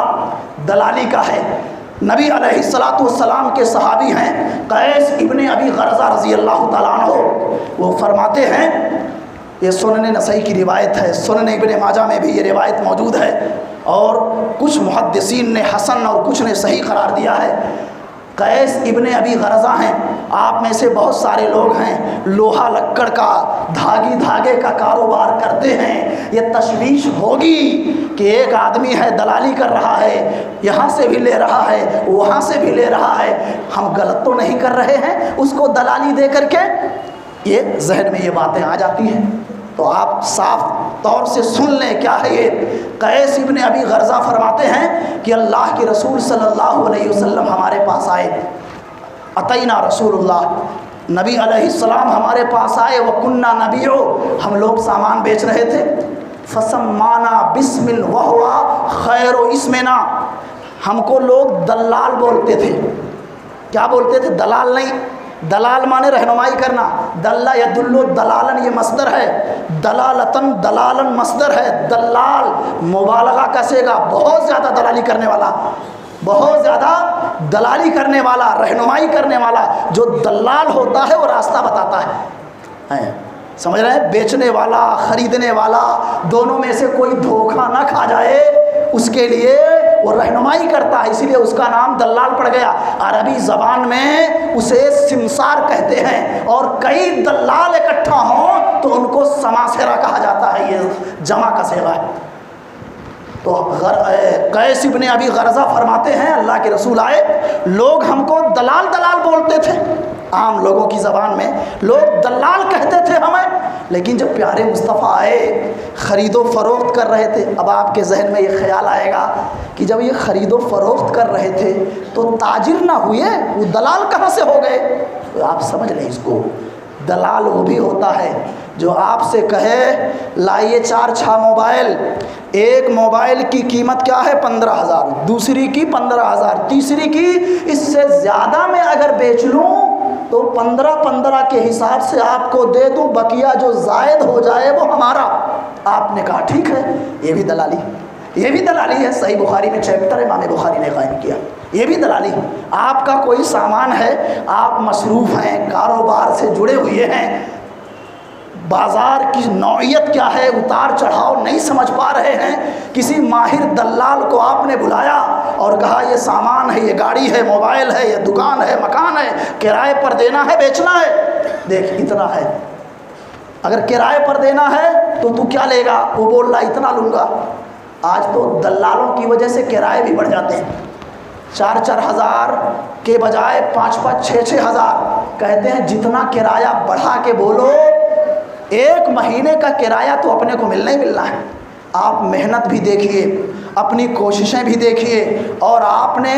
دلالی کا ہے۔ نبی علیہ السلام کے صحابی ہیں قیس ابن ابی غرزہ رضی اللہ تعالیٰ عنہ، وہ فرماتے ہیں، یہ سنن نسائی کی روایت ہے، سنن ابن ماجہ میں بھی یہ روایت موجود ہے، اور کچھ محدثین نے حسن اور کچھ نے صحیح قرار دیا ہے۔ قیس ابن ابی غرزہ ہیں، آپ میں سے بہت سارے لوگ ہیں لوہا لکڑ کا، دھاگے کا کاروبار کرتے ہیں، یہ تشویش ہوگی کہ ایک آدمی ہے دلالی کر رہا ہے، یہاں سے بھی لے رہا ہے وہاں سے بھی لے رہا ہے، ہم غلط تو نہیں کر رہے ہیں اس کو دلالی دے کر کے؟ یہ ذہن میں یہ باتیں آ جاتی ہیں، تو آپ صاف طور سے سن لیں کیا ہے یہ۔ قیس ابن ابی غرزہ فرماتے ہیں کہ اللہ کے رسول صلی اللہ علیہ وسلم ہمارے پاس آئے، اتینا رسول اللہ، نبی علیہ السلام ہمارے پاس آئے، وَكُنَّا نَبِيعُ، ہم لوگ سامان بیچ رہے تھے، فَسَمَّانَا بِسْمٍ وَهُوَ خَيْرُ اسْمِنَا، ہم کو لوگ دلال بولتے تھے۔ کیا بولتے تھے؟ دلال نہیں، دلال مانے رہنمائی کرنا، دلہ یدلو دلالن یہ مصدر ہے، دلالتن دلالن مصدر ہے، دلال مبالغہ کا صیغہ، بہت زیادہ دلالی کرنے والا، بہت زیادہ دلالی کرنے والا، رہنمائی کرنے والا۔ جو دلال ہوتا ہے وہ راستہ بتاتا ہے، سمجھ رہے ہیں؟ بیچنے والا خریدنے والا دونوں میں سے کوئی دھوکہ نہ کھا جائے اس کے لیے وہ رہنمائی کرتا ہے، اسی لیے اس کا نام دلال پڑ گیا۔ عربی زبان میں اسے سمسار کہتے ہیں، اور کئی دلال اکٹھا ہوں تو ان کو سماسرہ کہا جاتا ہے، یہ جمع کا صیغہ ہے۔ تو قیس ابن ابی غرزہ فرماتے ہیں اللہ کے رسول آئے، لوگ ہم کو دلال دلال بولتے تھے، عام لوگوں کی زبان میں لوگ دلال کہتے تھے ہمیں، لیکن جب پیارے مصطفیٰ آئے خرید و فروخت کر رہے تھے۔ اب آپ کے ذہن میں یہ خیال آئے گا کہ جب یہ خرید و فروخت کر رہے تھے تو تاجر نہ ہوئے، وہ دلال کہاں سے ہو گئے؟ تو آپ سمجھ لیں اس کو، دلال وہ بھی ہوتا ہے جو آپ سے کہے لائیے 4 موبائل، ایک موبائل کی قیمت کیا ہے 15,000، دوسری کی 15,000، تیسری کی اس سے زیادہ میں اگر بیچ لوں تو 15 کے حساب سے آپ کو دے دوں، بقیہ جو زائد ہو جائے وہ ہمارا۔ آپ نے کہا ٹھیک ہے، یہ بھی دلالی، یہ بھی دلالی ہے۔ صحیح بخاری میں چیپٹر امام بخاری نے قائم کیا، یہ بھی دلالی۔ آپ کا کوئی سامان ہے، آپ مصروف ہیں، کاروبار سے جڑے ہوئے ہیں، بازار کی نوعیت کیا ہے، اتار چڑھاؤ نہیں سمجھ پا رہے ہیں، کسی ماہر دلال کو آپ نے بلایا اور کہا یہ سامان ہے، یہ گاڑی ہے، موبائل ہے، یہ دکان ہے، مکان ہے، کرائے پر دینا ہے، بیچنا ہے، دیکھ اتنا ہے، اگر کرائے پر دینا ہے تو تو کیا لے گا؟ وہ بول رہا اتنا لوں گا۔ آج تو دلالوں کی وجہ سے کرائے بھی بڑھ جاتے ہیں، 4 ہزار کے بجائے 5 6 ہزار کہتے ہیں۔ جتنا کرایہ بڑھا کے بولو، ایک مہینے کا کرایہ تو اپنے کو ملنا ہی ملنا ہے۔ آپ محنت بھی دیکھیے، اپنی کوششیں بھی دیکھیے، اور آپ نے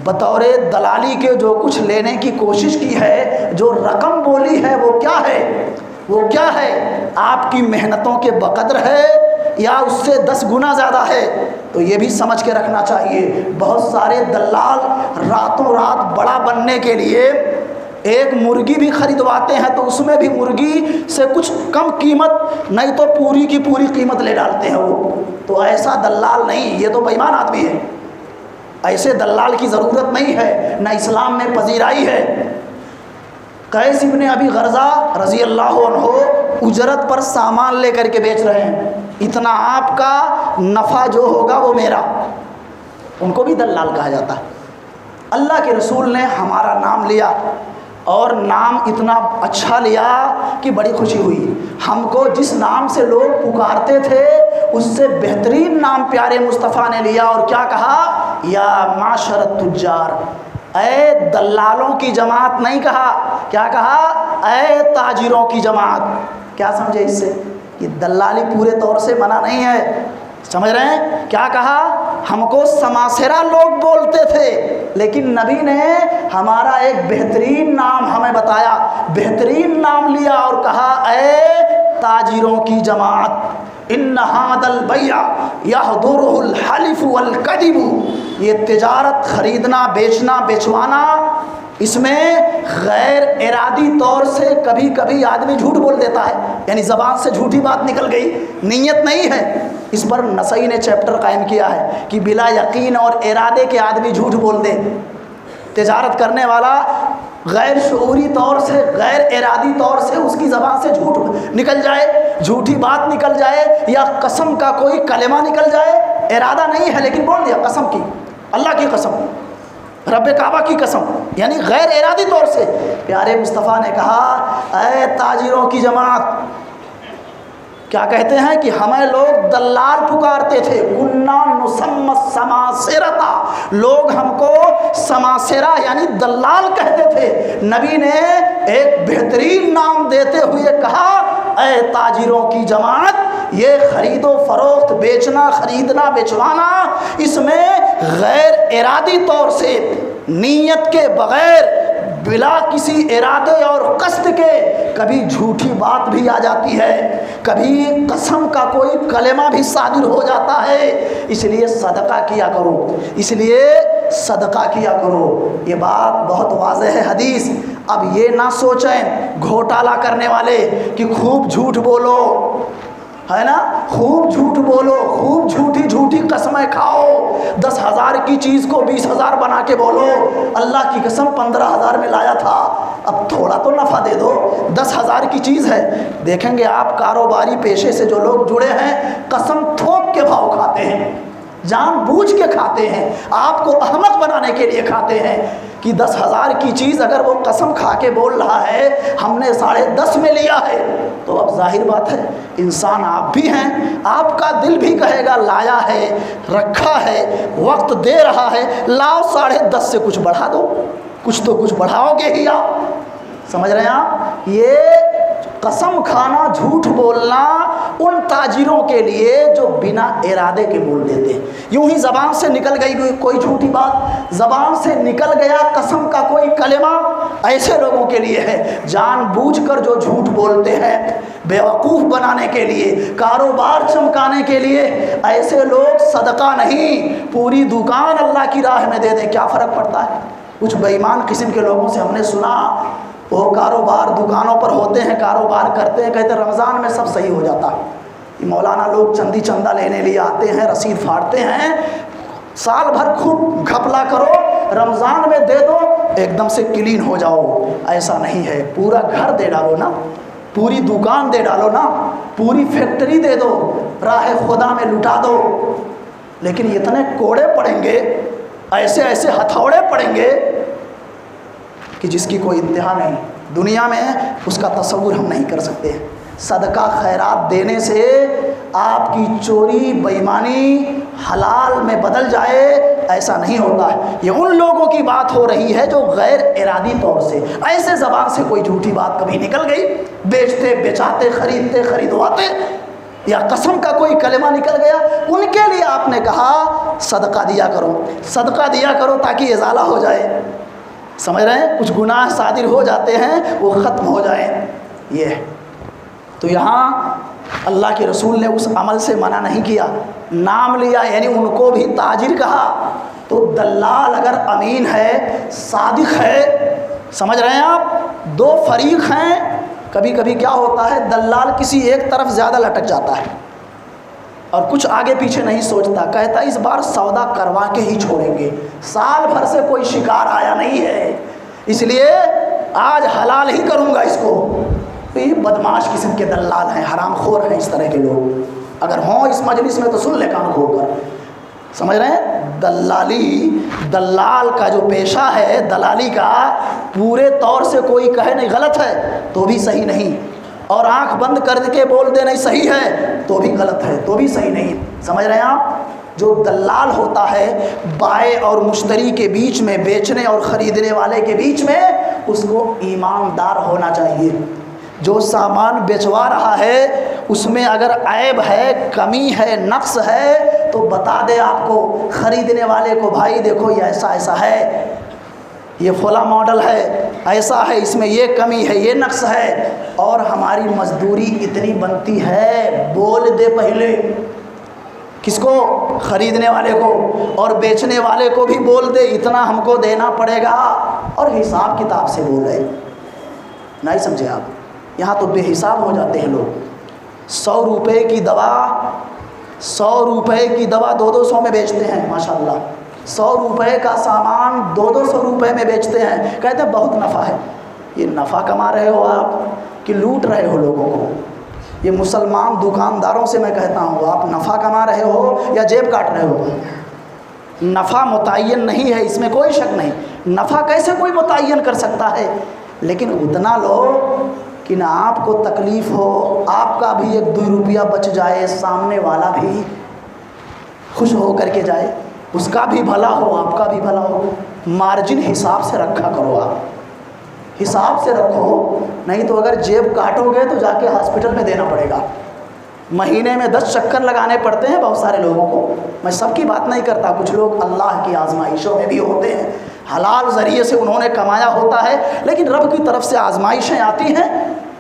بطور دلالی کے جو کچھ لینے کی کوشش کی ہے، جو رقم بولی ہے وہ کیا ہے؟ وہ کیا ہے؟ آپ کی محنتوں کے بقدر ہے یا اس سے 10 گنا زیادہ ہے؟ تو یہ بھی سمجھ کے رکھنا چاہیے۔ بہت سارے دلال راتوں رات بڑا بننے کے لیے ایک مرغی بھی خریدواتے ہیں، تو اس میں بھی مرغی سے کچھ کم قیمت نہیں تو پوری کی پوری قیمت لے ڈالتے ہیں وہ۔ تو ایسا دلال نہیں، یہ تو بے ایمان آدمی ہے، ایسے دلال کی ضرورت نہیں ہے، نہ اسلام میں پذیرائی ہے۔ قیس ابن ابی غرزہ رضی اللہ عنہ اجرت پر سامان لے کر کے بیچ رہے ہیں، اتنا آپ کا نفع جو ہوگا وہ میرا، ان کو بھی دلال کہا جاتا ہے۔ اللہ کے رسول نے ہمارا نام لیا، اور نام اتنا اچھا لیا کہ بڑی خوشی ہوئی۔ ہم کو جس نام سے لوگ پکارتے تھے اس سے بہترین نام پیارے مصطفیٰ نے لیا، اور کیا کہا؟ یا معشر التجار، اے دلالوں کی جماعت نہیں کہا، کیا کہا؟ اے تاجروں کی جماعت۔ کیا سمجھے اس سے؟ یہ دلالی پورے طور سے منع نہیں ہے، سمجھ رہے ہیں؟ کیا کہا؟ ہم کو سماسرہ لوگ بولتے تھے، لیکن نبی نے ہمارا ایک بہترین نام ہمیں بتایا، بہترین نام لیا اور کہا اے تاجروں کی جماعت، ان ھذا البیع یحضرہ الحلف والکذب، یہ تجارت، خریدنا بیچنا بیچوانا، اس میں غیر ارادی طور سے کبھی کبھی آدمی جھوٹ بول دیتا ہے، یعنی زبان سے جھوٹی بات نکل گئی، نیت نہیں ہے۔ اس پر نسائی نے چیپٹر قائم کیا ہے کہ بلا یقین اور ارادے کے آدمی جھوٹ بول دے، تجارت کرنے والا غیر شعوری طور سے، غیر ارادی طور سے اس کی زبان سے جھوٹ نکل جائے، جھوٹی بات نکل جائے، یا قسم کا کوئی کلمہ نکل جائے، ارادہ نہیں ہے لیکن بول دیا قسم کی، اللہ کی قسم، رب کعبہ کی قسم، یعنی غیر ارادی طور سے۔ پیارے مصطفیٰ نے کہا اے تاجروں کی جماعت، کیا کہتے ہیں کہ ہمیں لوگ دلال پکارتے تھے، کنا نسمی السماسرہ، لوگ ہم کو سماسرہ یعنی دلال کہتے تھے۔ نبی نے ایک بہترین نام دیتے ہوئے کہا اے تاجروں کی جماعت، یہ خرید و فروخت، بیچنا خریدنا بیچوانا، اس میں غیر ارادی طور سے نیت کے بغیر بلا کسی ارادے اور قصد کے کبھی جھوٹی بات بھی آ جاتی ہے، کبھی قسم کا کوئی کلمہ بھی صادر ہو جاتا ہے، اس لیے صدقہ کیا کرو، اس لیے صدقہ کیا کرو۔ یہ بات بہت واضح ہے حدیث۔ اب یہ نہ سوچیں گھوٹالا کرنے والے کہ خوب جھوٹ بولو، ہے نا، خوب جھوٹ بولو، خوب جھوٹی قسمیں کھاؤ، 10,000 کی چیز کو 20,000 بنا کے بولو، اللہ کی قسم 15,000 میں لایا تھا، اب تھوڑا تو نفع دے دو، 10,000 کی چیز ہے۔ دیکھیں گے آپ کاروباری پیشے سے جو لوگ جڑے ہیں قسم تھوک کے بھاؤ کھاتے ہیں، جان بوجھ کے کھاتے ہیں، آپ کو احمق بنانے کے لیے کھاتے ہیں کہ 10,000 کی چیز اگر وہ قسم کھا کے بول رہا ہے ہم نے 10.5 میں لیا ہے، تو اب ظاہر بات ہے انسان آپ بھی ہیں، آپ کا دل بھی کہے گا لایا ہے، رکھا ہے، وقت دے رہا ہے، لاؤ 10.5 سے کچھ بڑھا دو، کچھ تو کچھ بڑھاؤ گے ہی آپ، سمجھ رہے ہیں آپ؟ یہ قسم کھانا، جھوٹ بولنا ان تاجروں کے لیے جو بنا ارادے کے بول دیتے ہیں، یوں ہی زبان سے نکل گئی کوئی جھوٹی بات، زبان سے نکل گیا قسم کا کوئی کلمہ، ایسے لوگوں کے لیے ہے۔ جان بوجھ کر جو جھوٹ بولتے ہیں بیوقوف بنانے کے لیے، کاروبار چمکانے کے لیے، ایسے لوگ صدقہ نہیں پوری دکان اللہ کی راہ میں دے دیں، کیا فرق پڑتا ہے؟ کچھ بے ایمان قسم کے لوگوں سے ہم نے سنا، وہ کاروبار دکانوں پر ہوتے ہیں، کاروبار کرتے ہیں، کہتے ہیں رمضان میں سب صحیح ہو جاتا ہے۔ یہ مولانا لوگ چندی چندہ لینے لیے آتے ہیں، رسید پھاڑتے ہیں، سال بھر خوب گھپلا کرو، رمضان میں دے دو ایک دم سے کلین ہو جاؤ، ایسا نہیں ہے۔ پورا گھر دے ڈالو نا، پوری دکان دے ڈالو نا، پوری فیکٹری دے دو، راہ خدا میں لٹا دو، لیکن اتنے کوڑے پڑیں گے، ایسے ایسے ہتھوڑے پڑیں گے کہ جس کی کوئی انتہا نہیں، دنیا میں اس کا تصور ہم نہیں کر سکتے۔ صدقہ خیرات دینے سے آپ کی چوری بے ایمانی حلال میں بدل جائے، ایسا نہیں ہوتا ہے۔ یہ ان لوگوں کی بات ہو رہی ہے جو غیر ارادی طور سے، ایسے زبان سے کوئی جھوٹی بات کبھی نکل گئی، بیچتے بیچاتے، خریدتے خریدواتے، یا قسم کا کوئی کلمہ نکل گیا، ان کے لیے آپ نے کہا صدقہ دیا کرو، صدقہ دیا کرو تاکہ ازالہ ہو جائے، سمجھ رہے ہیں، کچھ گناہ صادر ہو جاتے ہیں وہ ختم ہو جائیں۔ یہ تو یہاں اللہ کے رسول نے اس عمل سے منع نہیں کیا، نام لیا، یعنی ان کو بھی تاجر کہا۔ تو دلال اگر امین ہے، صادق ہے، سمجھ رہے ہیں آپ، دو فریق ہیں، کبھی کبھی کیا ہوتا ہے دلال کسی ایک طرف زیادہ لٹک جاتا ہے اور کچھ آگے پیچھے نہیں سوچتا، کہتا ہے اس بار سودا کروا کے ہی چھوڑیں گے، سال بھر سے کوئی شکار آیا نہیں ہے، اس لیے آج حلال ہی کروں گا اس کو۔ یہ بدماش قسم کے دلال ہیں، حرام خور ہیں اس طرح کے لوگ، اگر ہوں اس مجلس میں تو سن لے کان کھول کر، سمجھ رہے ہیں۔ دلالی، دلال کا جو پیشہ ہے دلالی کا، پورے طور سے کوئی کہے نہیں غلط ہے تو بھی صحیح نہیں، اور آنکھ بند کر کے بول دے نہیں صحیح ہے تو بھی غلط ہے تو بھی صحیح نہیں، سمجھ رہے ہیں آپ۔ جو دلال ہوتا ہے بائع اور مشتری کے بیچ میں، بیچنے اور خریدنے والے کے بیچ میں، اس کو ایماندار ہونا چاہیے۔ جو سامان بیچوا رہا ہے اس میں اگر عیب ہے، کمی ہے، نقص ہے تو بتا دے آپ کو، خریدنے والے کو، بھائی دیکھو یہ ایسا ایسا ہے، یہ فلاں ماڈل ہے، ایسا ہے، اس میں یہ کمی ہے، یہ نقص ہے، اور ہماری مزدوری اتنی بنتی ہے، بول دے پہلے، کس کو؟ خریدنے والے کو، اور بیچنے والے کو بھی بول دے اتنا ہم کو دینا پڑے گا، اور حساب کتاب سے بولے، نہیں سمجھے آپ؟ یہاں تو بے حساب ہو جاتے ہیں لوگ، 100 روپے کی دوا، 100 روپے کی دوا 200 میں بیچتے ہیں، ماشاءاللہ 100 روپے کا سامان 200 روپے میں بیچتے ہیں، کہتے ہیں بہت نفع ہے۔ یہ نفع کما رہے ہو آپ کہ لوٹ رہے ہو لوگوں کو؟ یہ مسلمان دکانداروں سے میں کہتا ہوں، آپ نفع کما رہے ہو یا جیب کاٹ رہے ہو؟ نفع متعین نہیں ہے، اس میں کوئی شک نہیں، نفع کیسے کوئی متعین کر سکتا ہے، لیکن اتنا لو کہ نہ آپ کو تکلیف ہو، آپ کا بھی 1-2 روپیہ بچ جائے، سامنے والا بھی خوش ہو کر کے جائے، اس کا بھی بھلا ہو، آپ کا بھی بھلا ہو۔ مارجن حساب سے رکھا کرو آپ، حساب سے رکھو، نہیں تو اگر جیب کاٹو گے تو جا کے ہاسپٹل میں دینا پڑے گا۔ مہینے میں 10 چکر لگانے پڑتے ہیں بہت سارے لوگوں کو۔ میں سب کی بات نہیں کرتا، کچھ لوگ اللہ کی آزمائشوں میں بھی ہوتے ہیں، حلال ذریعے سے انہوں نے کمایا ہوتا ہے، لیکن رب کی طرف سے آزمائشیں آتی ہیں،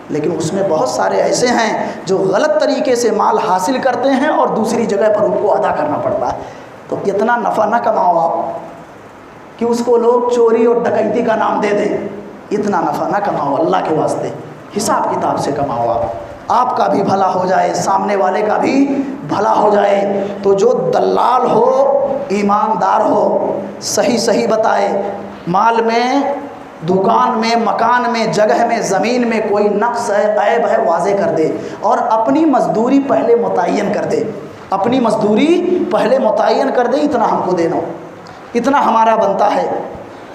لیکن اس میں بہت سارے ایسے ہیں جو غلط طریقے سے مال حاصل کرتے ہیں اور دوسری جگہ پر ان کو ادا کرنا پڑتا ہے۔ تو اتنا نفع نہ کماؤ آپ کہ اس کو لوگ چوری اور ڈکیتی کا نام دے دیں، اتنا نفع نہ کماؤ، اللہ کے واسطے حساب کتاب سے کماؤ، آپ کا بھی بھلا ہو جائے، سامنے والے کا بھی بھلا ہو جائے۔ تو جو دلال ہو ایماندار ہو، صحیح بتائے، مال میں، دکان میں، مکان میں، جگہ میں، زمین میں کوئی نقص ہے، عیب ہے، واضح کر دے، اور اپنی مزدوری پہلے متعین کر دے، اپنی مزدوری پہلے متعین کر دے، اتنا ہم کو دینا، اتنا ہمارا بنتا ہے۔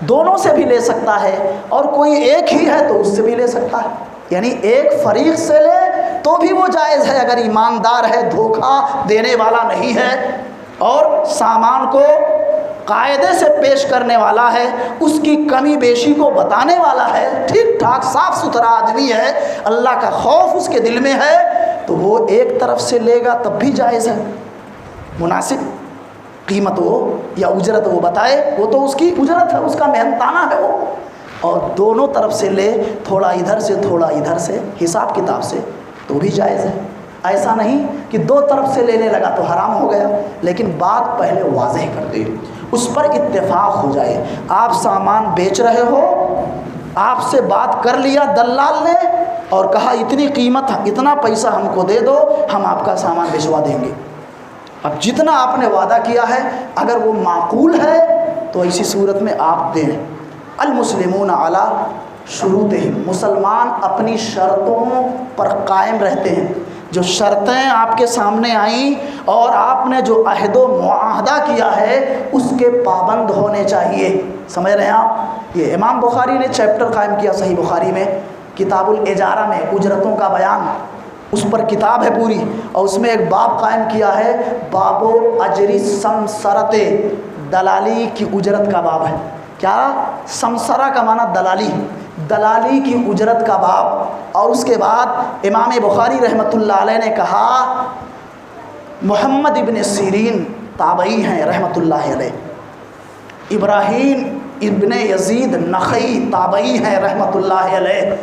دونوں سے بھی لے سکتا ہے، اور کوئی ایک ہی ہے تو اس سے بھی لے سکتا ہے، یعنی ایک فریق سے لے تو بھی وہ جائز ہے اگر ایماندار ہے، دھوکہ دینے والا نہیں ہے، اور سامان کو قاعدے سے پیش کرنے والا ہے، اس کی کمی بیشی کو بتانے والا ہے، ٹھیک ٹھاک صاف ستھرا آدمی ہے، اللہ کا خوف اس کے دل میں ہے، تو وہ ایک طرف سے لے گا تب بھی جائز ہے۔ مناسب قیمت ہو یا اجرت وہ بتائے، وہ تو اس کی اجرت ہے، اس کا محنتانہ ہے وہ، اور دونوں طرف سے لے، تھوڑا ادھر سے تھوڑا ادھر سے، حساب کتاب سے، تو بھی جائز ہے۔ ایسا نہیں کہ دو طرف سے لینے لگا تو حرام ہو گیا، لیکن بات پہلے واضح کر دے، اس پر اتفاق ہو جائے۔ آپ سامان بیچ رہے ہو، آپ سے بات کر لیا دلال نے اور کہا اتنی قیمت، اتنا پیسہ ہم کو دے دو، ہم آپ کا سامان بھجوا دیں گے۔ اب جتنا آپ نے وعدہ کیا ہے اگر وہ معقول ہے تو ایسی صورت میں آپ دیں۔ المسلمون علی شروطہم، مسلمان اپنی شرطوں پر قائم رہتے ہیں۔ جو شرطیں آپ کے سامنے آئیں اور آپ نے جو عہد و معاہدہ کیا ہے اس کے پابند ہونے چاہیے۔ سمجھ رہے ہیں آپ؟ یہ امام بخاری نے چیپٹر قائم کیا صحیح بخاری میں، کتاب الاجارہ میں، اجرتوں کا بیان، اس پر کتاب ہے پوری، اور اس میں ایک باب قائم کیا ہے، باب و اجری سمسرت، دلالی کی اجرت کا باب ہے۔ کیا؟ سمسرہ کا معنی دلالی، دلالی کی اجرت کا باب۔ اور اس کے بعد امام بخاری رحمۃ اللہ علیہ نے کہا، محمد ابن سیرین تابعی ہیں رحمۃ اللہ علیہ، ابراہیم ابن یزید نخعی تابعی ہیں رحمۃ اللہ علیہ،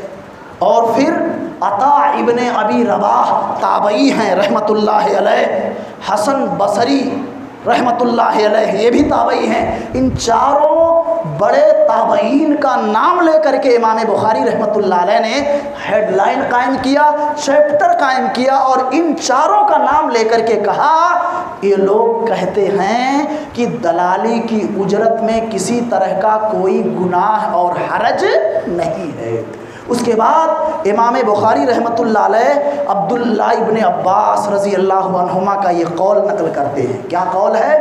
اور پھر عطا ابن ابی رباح تابعی ہیں رحمۃ اللہ علیہ، حسن بصری رحمۃ اللہ علیہ یہ بھی تابعی ہیں۔ ان چاروں بڑے تابعین کا نام لے کر کے امام بخاری رحمۃ اللہ علیہ نے ہیڈ لائن قائم کیا، چیپٹر قائم کیا، اور ان چاروں کا نام لے کر کے کہا، یہ لوگ کہتے ہیں کہ دلالی کی اجرت میں کسی طرح کا کوئی گناہ اور حرج نہیں ہے۔ اس کے بعد امام بخاری رحمۃ اللہ علیہ عبداللہ ابن عباس رضی اللہ عنہما کا یہ قول نقل کرتے ہیں۔ کیا قول ہے؟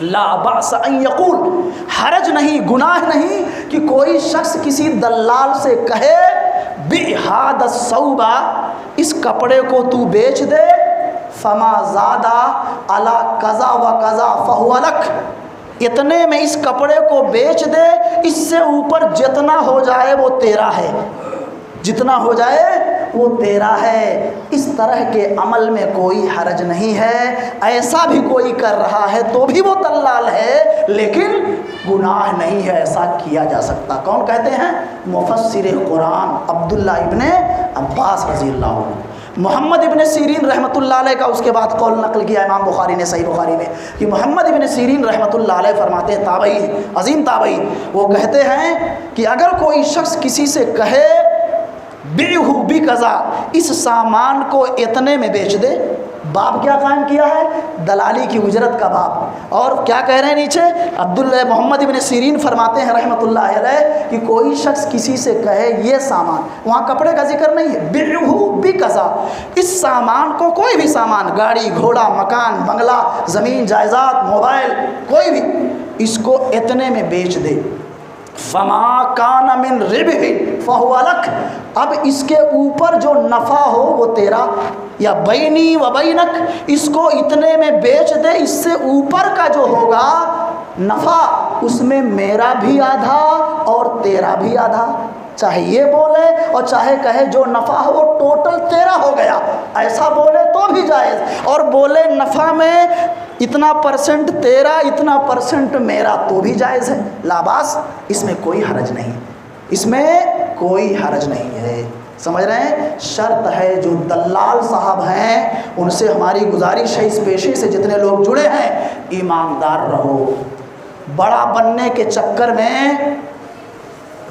لا بأس ان یقول، حرج نہیں، گناہ نہیں کہ کوئی شخص کسی دلال سے کہے، بِهَذَا الثَّوْبَ، اس کپڑے کو تو بیچ دے، فما زادہ علی کذا و کذا فہو لک، اتنے میں اس کپڑے کو بیچ دے، اس سے اوپر جتنا ہو جائے وہ تیرا ہے، جتنا ہو جائے وہ تیرا ہے۔ اس طرح کے عمل میں کوئی حرج نہیں ہے، ایسا بھی کوئی کر رہا ہے تو بھی وہ دلال ہے، لیکن گناہ نہیں ہے، ایسا کیا جا سکتا۔ کون کہتے ہیں؟ مفسر قرآن عبداللہ ابن عباس رضی اللہ عنہ۔ محمد ابن سیرین رحمۃ اللہ علیہ کا اس کے بعد قول نقل کیا امام بخاری نے صحیح بخاری میں کہ محمد ابن سیرین رحمۃ اللہ علیہ فرماتے ہیں، تابعی، عظیم تابعی، وہ کہتے ہیں کہ اگر کوئی شخص کسی سے کہے، بیعہ بکذا، اس سامان کو اتنے میں بیچ دے، باب کیا قائم کیا ہے؟ دلالی کی اجرت کا باب۔ اور کیا کہہ رہے ہیں نیچے؟ عبداللہ محمد ابن سیرین فرماتے ہیں رحمۃ اللہ علیہ کہ کوئی شخص کسی سے کہے یہ سامان، وہاں کپڑے کا ذکر نہیں ہے، بیعہ بکذا، اس سامان کو، کوئی بھی سامان، گاڑی گھوڑا، مکان بنگلہ، زمین جائیداد، موبائل، کوئی بھی، اس کو اتنے میں بیچ دے، فما کان من ربح فہو لک، اب اس کے اوپر جو نفع ہو وہ تیرا، یا بینی و بینک، اس کو اتنے میں بیچ دے، اس سے اوپر کا جو ہوگا نفع اس میں میرا بھی آدھا اور تیرا بھی آدھا۔ چاہے یہ بولے اور چاہے کہے جو نفع ہو وہ ٹوٹل تیرا ہو گیا، ایسا بولے تو بھی جائز، اور بولے نفع میں اتنا پرسنٹ تیرا اتنا پرسنٹ میرا تو بھی جائز ہے، لا باس، اس میں کوئی حرج نہیں، اس میں کوئی حرج نہیں ہے، سمجھ رہے ہیں؟ شرط ہے جو دلال صاحب ہیں ان سے ہماری گزارش ہے، اس پیشے سے جتنے لوگ جڑے ہیں ایماندار رہو، بڑا بننے کے چکر میں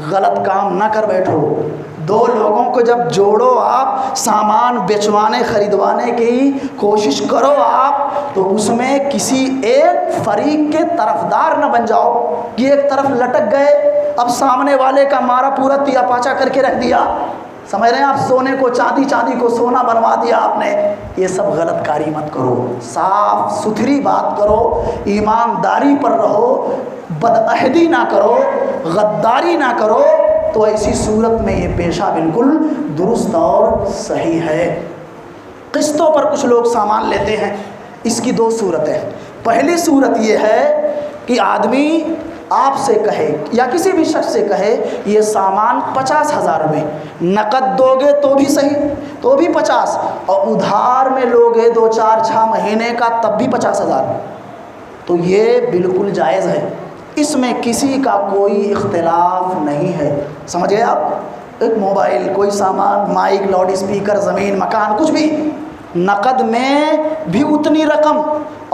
غلط کام نہ کر بیٹھو، دو لوگوں کو جب جوڑو آپ، سامان بیچوانے خریدوانے کی کوشش کرو آپ، تو اس میں کسی ایک فریق کے طرفدار نہ بن جاؤ کہ ایک طرف لٹک گئے، اب سامنے والے کا مارا پورا تیا پاچا کر کے رکھ دیا، سمجھ رہے ہیں آپ؟ سونے کو چاندی، چاندی کو سونا بنوا دیا آپ نے، یہ سب غلط کاری مت کرو، صاف ستھری بات کرو، ایمانداری پر رہو، بدعہدی نہ کرو، غداری نہ کرو، تو ایسی صورت میں یہ پیشہ بالکل درست اور صحیح ہے۔ قسطوں پر کچھ لوگ سامان لیتے ہیں، اس کی دو صورتیں، پہلی صورت یہ ہے کہ آدمی آپ سے کہے یا کسی بھی شخص سے کہے یہ سامان 50,000 روپے، نقد دو گے تو بھی صحیح تو بھی 50، اور ادھار میں لوگے 2-4-6 مہینے کا تب بھی 50,000، تو یہ بالکل جائز ہے، اس میں کسی کا کوئی اختلاف نہیں ہے، سمجھ گئے آپ؟ ایک موبائل، کوئی سامان، مائک، لاؤڈ اسپیکر، زمین، مکان، کچھ بھی، نقد میں بھی اتنی رقم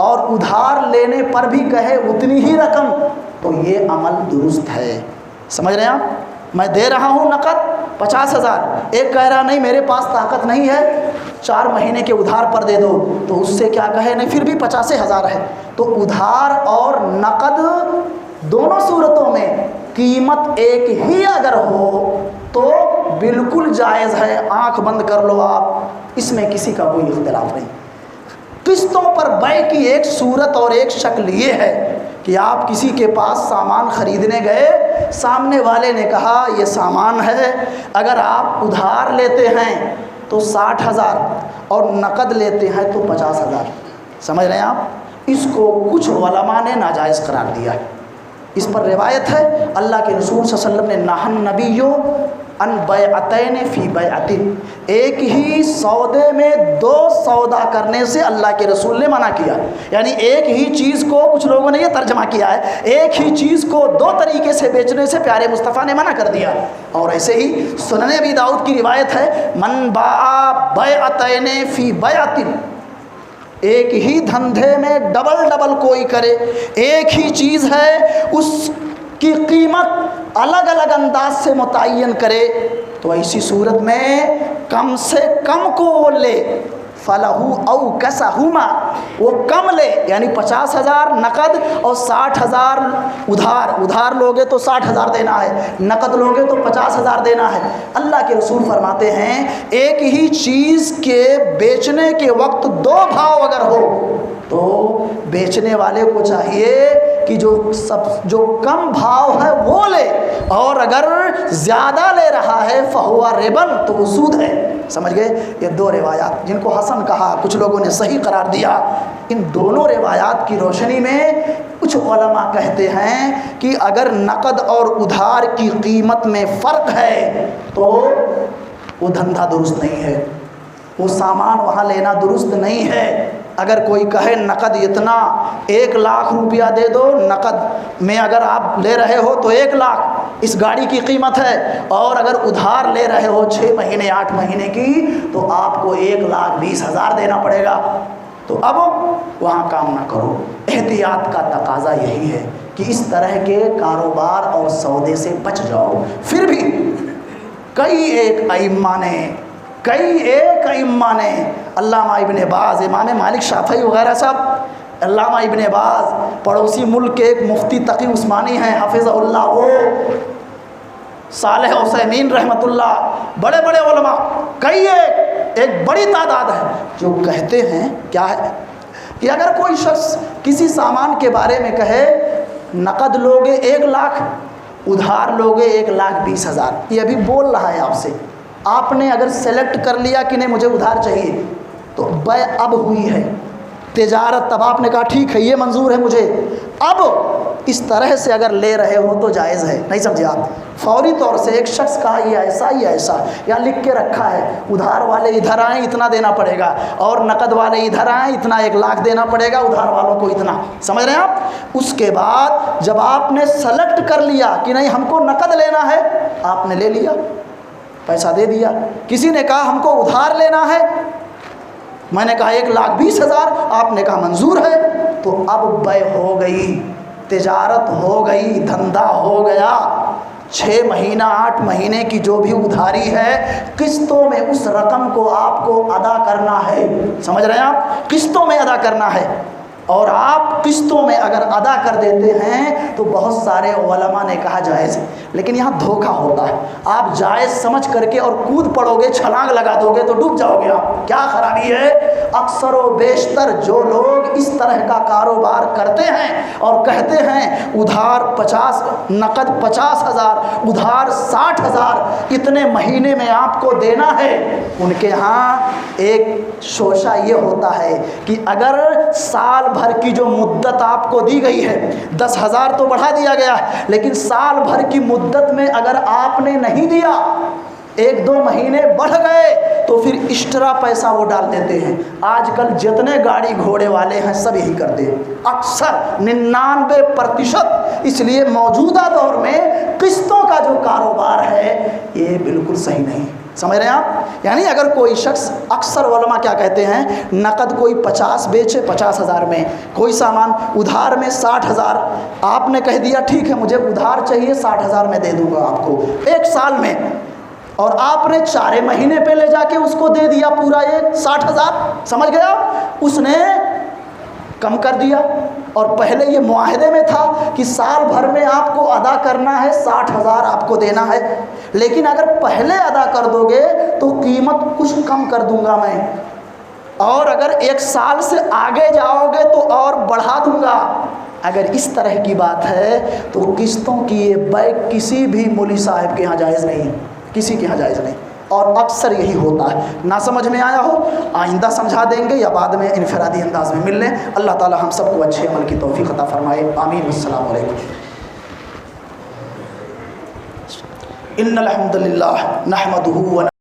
اور ادھار لینے پر بھی کہے اتنی ہی رقم، تو یہ عمل درست ہے، سمجھ رہے ہیں آپ؟ میں دے رہا ہوں نقد 50,000، ایک کہہ رہا نہیں میرے پاس طاقت نہیں ہے 4 مہینے کے ادھار پر دے دو، تو اس سے کیا کہے نہیں پھر بھی 50,000 ہے، تو ادھار اور نقد دونوں صورتوں میں قیمت ایک ہی اگر ہو تو بالکل جائز ہے، آنکھ بند کر لو آپ، اس میں کسی کا کوئی اختلاف نہیں۔ قسطوں پر بیع کی ایک صورت اور ایک شکل یہ ہے کہ آپ کسی کے پاس سامان خریدنے گئے، سامنے والے نے کہا یہ سامان ہے، اگر آپ ادھار لیتے ہیں تو 60,000 اور نقد لیتے ہیں تو 50,000، سمجھ رہے ہیں آپ؟ اس کو کچھ علماء نے ناجائز قرار دیا ہے، اس پر روایت ہے اللہ کے رسول صلی اللہ علیہ وسلم نے نہى النبی ان بیعتین فی بیعتین، ایک ہی سودے میں 2 سودا کرنے سے اللہ کے رسول نے منع کیا، یعنی ایک ہی چیز کو، کچھ لوگوں نے یہ ترجمہ کیا ہے ایک ہی چیز کو 2 طریقے سے بیچنے سے پیارے مصطفیٰ نے منع کر دیا، اور ایسے ہی سنن ابی داؤد کی روایت ہے من باع بیعتین فی بیعتین، ایک ہی دھندے میں ڈبل کوئی کرے، ایک ہی چیز ہے اس کی قیمت الگ الگ انداز سے متعین کرے، تو ایسی صورت میں کم سے کم کو وہ لے، فَلَهُ أَوْ كَسَهُمَا، وہ کم لے، یعنی 50,000 نقد اور 60,000 ادھار لوگے تو 60,000 دینا ہے، نقد لوگے تو 50,000 دینا ہے۔ اللہ کے رسول فرماتے ہیں ایک ہی چیز کے بیچنے کے وقت 2 بھاؤ اگر ہو تو بیچنے والے کو چاہیے کہ جو کم بھاؤ ہے وہ لے، اور اگر زیادہ لے رہا ہے فَهُوَ رِبًا، تو وہ سود ہے، سمجھ گئے؟ یہ 2 روایات جن کو حسن کہا، کچھ لوگوں نے صحیح قرار دیا، ان دونوں روایات کی روشنی میں کچھ علماء کہتے ہیں کہ اگر نقد اور ادھار کی قیمت میں فرق ہے تو وہ دھندا درست نہیں ہے، وہ سامان وہاں لینا درست نہیں ہے۔ اگر کوئی کہے نقد اتنا 1 لاکھ روپیہ دے دو، نقد میں اگر آپ لے رہے ہو تو 1 لاکھ اس گاڑی کی قیمت ہے، اور اگر ادھار لے رہے ہو 6 مہینے 8 مہینے کی تو آپ کو 1,20,000 دینا پڑے گا، تو اب وہاں کام نہ کرو۔ احتیاط کا تقاضا یہی ہے کہ اس طرح کے کاروبار اور سودے سے بچ جاؤ۔ پھر بھی کئی ایک ائمہ نے علامہ ابن باز، امام مالک شافعی وغیرہ صاحب، علامہ ابن باز، پڑوسی ملک کے ایک مفتی تقی عثمانی ہیں حفظہ اللہ، وہ صالح عثیمین رحمۃ اللہ، بڑے بڑے علماء، کئی ایک بڑی تعداد ہے جو کہتے ہیں کیا ہے کہ اگر کوئی شخص کسی سامان کے بارے میں کہے نقد لوگے 1 لاکھ، ادھار لوگے 1,20,000، یہ ابھی بول رہا ہے آپ سے، آپ نے اگر سلیکٹ کر لیا کہ نہیں مجھے ادھار چاہیے، تو بیع اب ہوئی ہے، تجارت، تب آپ نے کہا ٹھیک ہے یہ منظور ہے مجھے، اب اس طرح سے اگر لے رہے ہو تو جائز ہے، نہیں سمجھے آپ؟ فوری طور سے ایک شخص کہا یہ ایسا یہ ایسا، یا لکھ کے رکھا ہے ادھار والے ادھر آئیں اتنا دینا پڑے گا، اور نقد والے ادھر آئیں اتنا 1 لاکھ دینا پڑے گا، ادھار والوں کو اتنا، سمجھ رہے ہیں آپ؟ اس کے بعد جب آپ نے سلیکٹ کر لیا کہ نہیں ہم کو نقد لینا ہے، آپ نے لے لیا، پیسہ دے دیا۔ کسی نے کہا ہم کو ادھار لینا ہے، میں نے کہا 1,20,000، آپ نے کہا منظور ہے، تو اب بے ہو گئی، تجارت ہو گئی، دھندا ہو گیا۔ 6 مہینہ 8 مہینے کی جو بھی ادھاری ہے، قسطوں میں اس رقم کو آپ کو ادا کرنا ہے، سمجھ رہے ہیں آپ؟ قسطوں میں ادا کرنا ہے، اور آپ قسطوں میں اگر ادا کر دیتے ہیں تو بہت سارے علماء نے کہا جائز ہے، لیکن یہاں دھوکہ ہوتا ہے، آپ جائز سمجھ کر کے اور کود پڑو گے، چھلانگ لگا دو گے تو ڈوب جاؤ گے آپ۔ کیا خرابی ہے؟ اکثر و بیشتر جو لوگ اس طرح کا کاروبار کرتے ہیں اور کہتے ہیں ادھار 50 نقد 50,000 ادھار 60,000 اتنے مہینے میں آپ کو دینا ہے، ان کے ہاں ایک شوشہ یہ ہوتا ہے کہ اگر سال بھر کی جو مدت آپ کو دی گئی ہے، 10,000 تو بڑھا دیا گیا ہے، لیکن سال بھر کی مدت میں اگر آپ نے نہیں دیا، 1-2 مہینے بڑھ گئے تو پھر ایکسٹرا پیسہ وہ ڈال دیتے ہیں۔ آج کل جتنے گاڑی گھوڑے والے ہیں سب یہی کرتے ہیں، اکثر 99%۔ اس لیے موجودہ دور میں قسطوں کا جو کاروبار ہے یہ بالکل صحیح نہیں، سمجھ رہے ہیں آپ؟ یعنی اگر کوئی شخص، اکثر علماء کیا کہتے ہیں، نقد کوئی 50 بیچے 50,000 میں، کوئی سامان ادھار میں 60,000، آپ نے کہہ دیا ٹھیک ہے مجھے ادھار چاہیے 60,000 میں دے دوں گا آپ کو 1 سال میں، اور آپ نے 4 مہینے پہ لے جا کے اس کو دے دیا پورا یہ 60,000، سمجھ گیا؟ اس نے کم کر دیا، اور پہلے یہ معاہدے میں تھا کہ سال بھر میں آپ کو ادا کرنا ہے 60,000 آپ کو دینا ہے، لیکن اگر پہلے ادا کر دو گے تو قیمت کچھ کم کر دوں گا میں، اور اگر 1 سال سے آگے جاؤ گے تو اور بڑھا دوں گا۔ اگر اس طرح کی بات ہے تو قسطوں کی یہ بیع کسی بھی مولی صاحب کے ہاں جائز نہیں ہے، کسی کے ہاں جائز نہیں، اور اکثر یہی ہوتا ہے۔ نہ سمجھ میں آیا ہو آئندہ سمجھا دیں گے، یا بعد میں انفرادی انداز میں مل لیں۔ اللہ تعالی ہم سب کو اچھے عمل کی توفیق عطا فرمائے، آمین۔ السلام علیکم۔ ان الحمد للہ نحمدہ